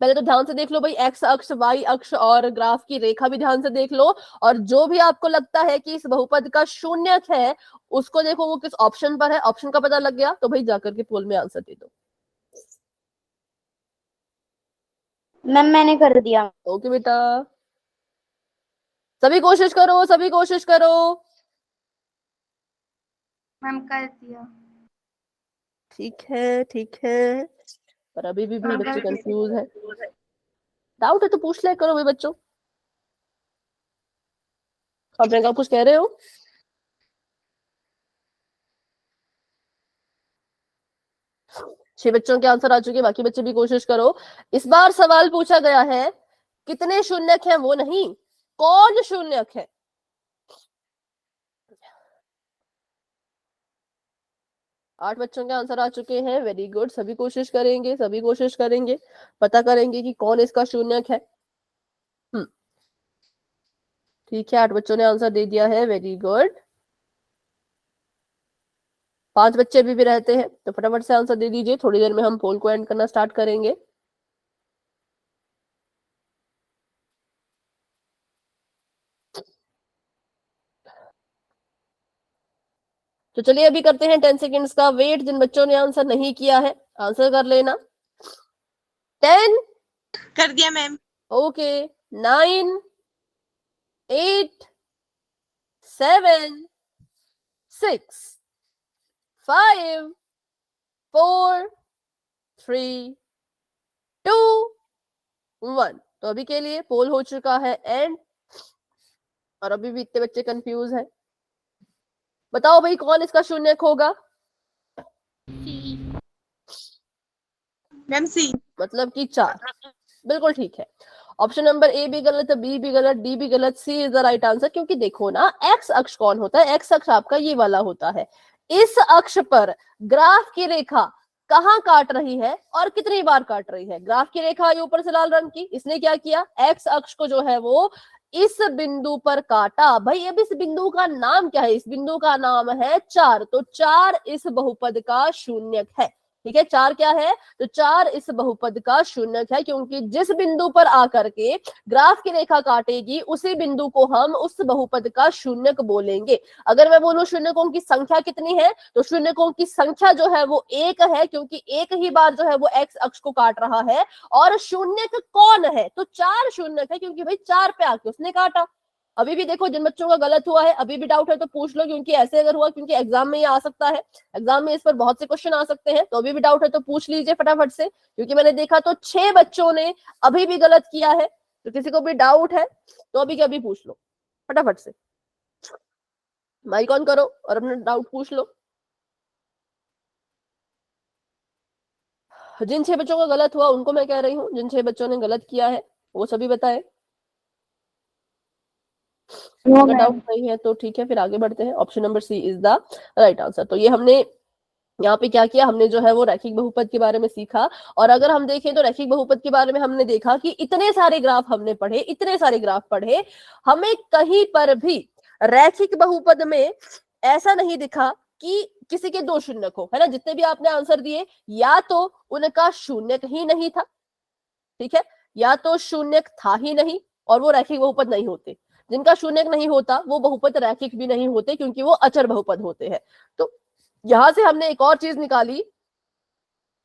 पहले तो ध्यान से देख लो भाई, एक्स अक्ष, वाई अक्ष और ग्राफ की रेखा भी ध्यान से देख लो। और जो भी आपको लगता है कि इस बहुपद का शून्यक है उसको देखो वो किस ऑप्शन पर है। ऑप्शन का पता लग गया तो भाई जाकर के पोल में आंसर दे दो। मैम मैंने कर दिया। ओके बेटा, सभी कोशिश करो, सभी कोशिश करो। मैम कर दिया। ठीक है, ठीक है, पर अभी भी बच्चे कंफ्यूज है। डाउट है तो पूछ ले करो भाई बच्चों। आप प्रियंका कुछ कह रहे हो? छह बच्चों के आंसर आ चुके, बाकी बच्चे भी कोशिश करो। इस बार सवाल पूछा गया है कितने शून्यक हैं, वो नहीं, कौन शून्यक है। 8 बच्चों के आंसर आ चुके हैं, वेरी गुड। सभी कोशिश करेंगे, सभी कोशिश करेंगे, पता करेंगे कि कौन इसका शून्यक है। ठीक है, 8 बच्चों ने आंसर दे दिया है, वेरी गुड। 5 बच्चे अभी भी रहते हैं, तो फटाफट से आंसर दे दीजिए। थोड़ी देर में हम पोल को एंड करना स्टार्ट करेंगे। तो चलिए अभी करते हैं 10 सेकेंड्स का वेट। जिन बच्चों ने आंसर नहीं किया है आंसर कर लेना। 10, कर दिया मैम। ओके, 9, 8, 7, 6, 5, 4, 3, 2, 1। तो अभी के लिए पोल हो चुका है एंड, और अभी भी इतने बच्चे कंफ्यूज हैं। बताओ भाई कौन इसका शून्यक होगा? मैम सी। मतलब कि 4। बिल्कुल ठीक है। ऑप्शन नंबर ए भी गलत, बी भी गलत, डी भी गलत, सी इज द राइट आंसर। क्योंकि देखो ना, एक्स अक्ष कौन होता है? एक्स अक्ष आपका ये वाला होता है। इस अक्ष पर ग्राफ की रेखा कहाँ काट रही है और कितनी बार काट रही है? ग्राफ की रेखा आई ऊपर से लाल रंग की, इसने क्या किया? एक्स अक्ष को जो है वो इस बिंदु पर काटा। भाई अब इस बिंदु का नाम क्या है? इस बिंदु का नाम है 4। तो 4 इस बहुपद का शून्यक है, ठीक है। 4 क्या है? तो 4 इस बहुपद का शून्यक है, क्योंकि जिस बिंदु पर आकर के ग्राफ की रेखा काटेगी उसी बिंदु को हम उस बहुपद का शून्यक बोलेंगे। अगर मैं बोलूं शून्यकों की संख्या कितनी है, तो शून्यकों की संख्या जो है वो 1 है, क्योंकि एक ही बार जो है वो एक्स अक्ष को काट रहा है। और शून्यक कौन है? तो 4 शून्यक है, क्योंकि भाई 4 पे आके उसने काटा। अभी भी देखो, जिन बच्चों का गलत हुआ है, अभी भी डाउट है तो पूछ लो, क्योंकि ऐसे अगर हुआ, क्योंकि एग्जाम में ये आ सकता है, एग्जाम में इस पर बहुत से क्वेश्चन आ सकते हैं। तो अभी भी डाउट है तो पूछ लीजिए फटाफट से, क्योंकि मैंने देखा तो 6 बच्चों ने अभी भी गलत किया है। तो किसी को भी डाउट है तो अभी के अभी पूछ लो फटाफट से। माइक ऑन करो और अपना डाउट पूछ लो। जिन 6 बच्चों का गलत हुआ उनको मैं कह रही हूँ, जिन 6 बच्चों ने गलत किया है वो सभी बताएं। अगर डाउट नहीं है तो ठीक है, फिर आगे बढ़ते हैं। Option number C is the right answer. तो ये हमने यहाँ पे क्या किया हमने, जो है वो रैखिक बहुपद के बारे में सीखा। और अगर हम देखें तो रैखिक बहुपद के बारे में हमने देखा कि इतने सारे ग्राफ हमने पढ़े, इतने सारे ग्राफ पढ़े, हमें कहीं पर भी रैखिक बहुपद में ऐसा नहीं दिखा कि किसी के दो शून्यक हो, है ना। जितने भी आपने आंसर दिए या तो उनका शून्यक ही नहीं था, ठीक है, या तो शून्यक था ही नहीं और वो रैखिक बहुपद नहीं होते। जिनका शून्यक नहीं होता वो बहुपद रैखिक भी नहीं होते, क्योंकि वो अचर बहुपद होते हैं। तो यहां से हमने एक और चीज निकाली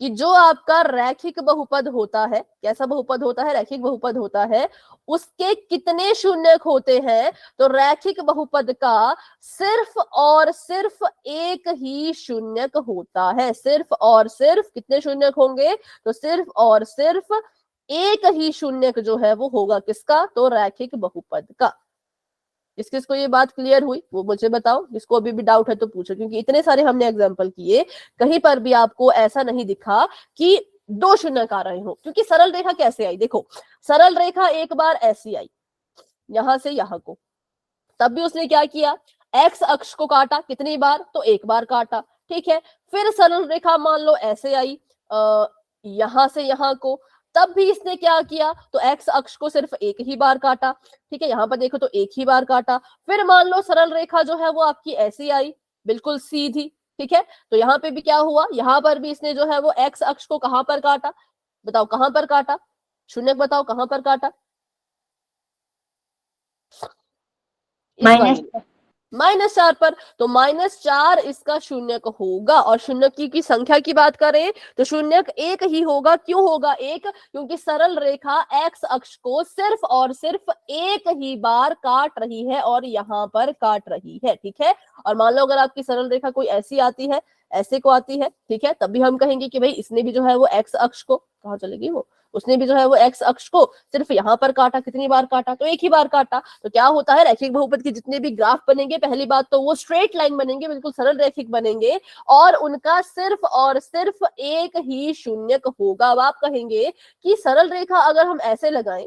कि जो आपका रैखिक बहुपद होता है, कैसा बहुपद होता है, रैखिक बहुपद होता है, उसके कितने शून्यक होते हैं। तो रैखिक बहुपद का सिर्फ और सिर्फ एक ही शून्यक होता है। सिर्फ और सिर्फ कितने शून्यक होंगे, तो सिर्फ और सिर्फ एक ही शून्यक जो है वो होगा किसका, तो रैखिक बहुपद का। किस किस को ये बात क्लियर हुई वो मुझे बताओ, जिसको अभी भी डाउट है तो पूछो, क्योंकि इतने सारे हमने एग्जांपल किए, कहीं पर भी आपको ऐसा नहीं दिखा कि दो शून्यक आ रहे हो। क्योंकि सरल रेखा कैसे आई, देखो सरल रेखा एक बार ऐसी आई यहां से यहां को, तब भी उसने क्या किया, एक्स अक्ष को काटा, कितनी बार, तो एक बार काटा, ठीक है। फिर सरल रेखा मान लो ऐसे आई यहां से यहां को, तब भी इसने क्या किया, तो एक्स अक्ष को सिर्फ एक ही बार काटा, ठीक है। यहां पर देखो तो एक ही बार काटा। फिर मान लो सरल रेखा जो है वो आपकी ऐसी आई, बिल्कुल सीधी, ठीक है। तो यहाँ पे भी क्या हुआ, यहाँ पर भी इसने जो है वो एक्स अक्ष को कहां पर काटा, बताओ कहां पर काटा, शून्यक बताओ कहां पर काटा, -4 पर। तो -4 इसका शून्यक होगा। और शून्यक की संख्या की बात करें तो शून्यक एक ही होगा। क्यों होगा एक, क्योंकि सरल रेखा एक्स अक्ष को सिर्फ और सिर्फ एक ही बार काट रही है और यहाँ पर काट रही है, ठीक है। और मान लो अगर आपकी सरल रेखा कोई ऐसी आती है, ऐसे को आती है, ठीक है, तभी हम कहेंगे कि भाई इसने भी जो है वो एक्स अक्ष को, कहाँ चलेगी वो, उसने भी जो है वो एक्स अक्ष को सिर्फ यहाँ पर काटा, कितनी बार काटा, तो एक ही बार काटा। तो क्या होता है, रैखिक बहुपद के जितने भी ग्राफ बनेंगे, पहली बात तो वो स्ट्रेट लाइन बनेंगे, बिल्कुल सरल रैखिक बनेंगे, और उनका सिर्फ और सिर्फ एक ही शून्यक होगा। अब आप कहेंगे कि सरल रेखा अगर हम ऐसे लगाएं,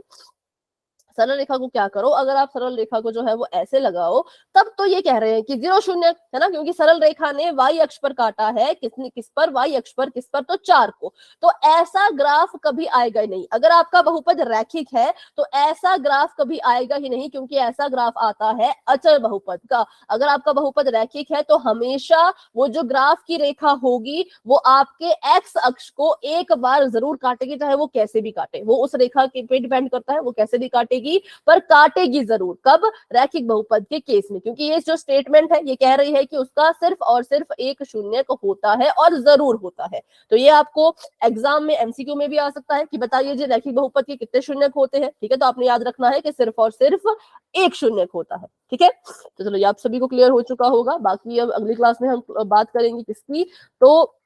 सरल रेखा को क्या करो, अगर आप सरल रेखा को जो है वो ऐसे लगाओ, तब तो ये कह रहे हैं कि 0 शून्यक है ना, क्योंकि सरल रेखा ने y अक्ष पर काटा है, किसने, किस पर, y अक्ष पर, किस पर, तो 4 को। तो ऐसा ग्राफ कभी आएगा ही नहीं। अगर आपका बहुपद रैखिक है तो ऐसा ग्राफ कभी आएगा ही नहीं, क्योंकि ऐसा ग्राफ आता है अचर बहुपद का। अगर आपका बहुपद रैखिक है तो हमेशा वो जो ग्राफ की रेखा होगी वो आपके एक्स अक्ष को एक बार जरूर काटेगी, चाहे वो कैसे भी काटे, वो उस रेखा के पे डिपेंड करता है, वो कैसे भी काटेगी, पर काटेगी जरूर। कब, रैखिक बहुपद के केस में, क्योंकि ये जो स्टेटमेंट है ये कह रही है कि उसका सिर्फ और सिर्फ एक शून्यक होता है और जरूर होता है। तो ये आपको एग्जाम में एमसीक्यू में भी आ सकता है कि बताइए जी रैखिक बहुपद के कितने शून्यक होते हैं, ठीक है। तो आपने याद रखना है कि सिर्फ और सिर्फ एक शून्यक होता है, ठीक है। तो चलो ये आप सभी को क्लियर हो चुका होगा। बाकी अब अगली क्लास में हम बात करेंगे किसकी, तो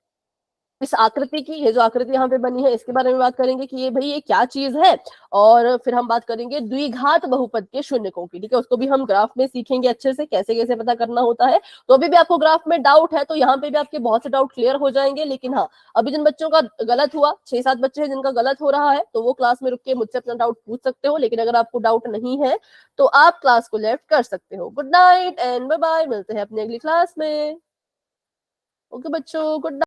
इस आकृति की, ये जो आकृति यहाँ पे बनी है इसके बारे में बात करेंगे कि ये भाई ये क्या चीज है। और फिर हम बात करेंगे द्विघात बहुपद के शून्यकों की, ठीक है। उसको भी हम ग्राफ में सीखेंगे अच्छे से, कैसे कैसे पता करना होता है। तो अभी भी आपको ग्राफ में डाउट है तो यहाँ पे भी आपके बहुत से डाउट क्लियर हो जाएंगे। लेकिन हाँ, अभी जिन बच्चों का गलत हुआ, 6-7 बच्चे हैं जिनका गलत हो रहा है, तो वो क्लास में रुक के मुझसे अपना डाउट पूछ सकते हो। लेकिन अगर आपको डाउट नहीं है तो आप क्लास को लेफ्ट कर सकते हो। Good night and bye bye, मिलते हैं अपनी अगली क्लास में। ओके बच्चों, गुड नाइट।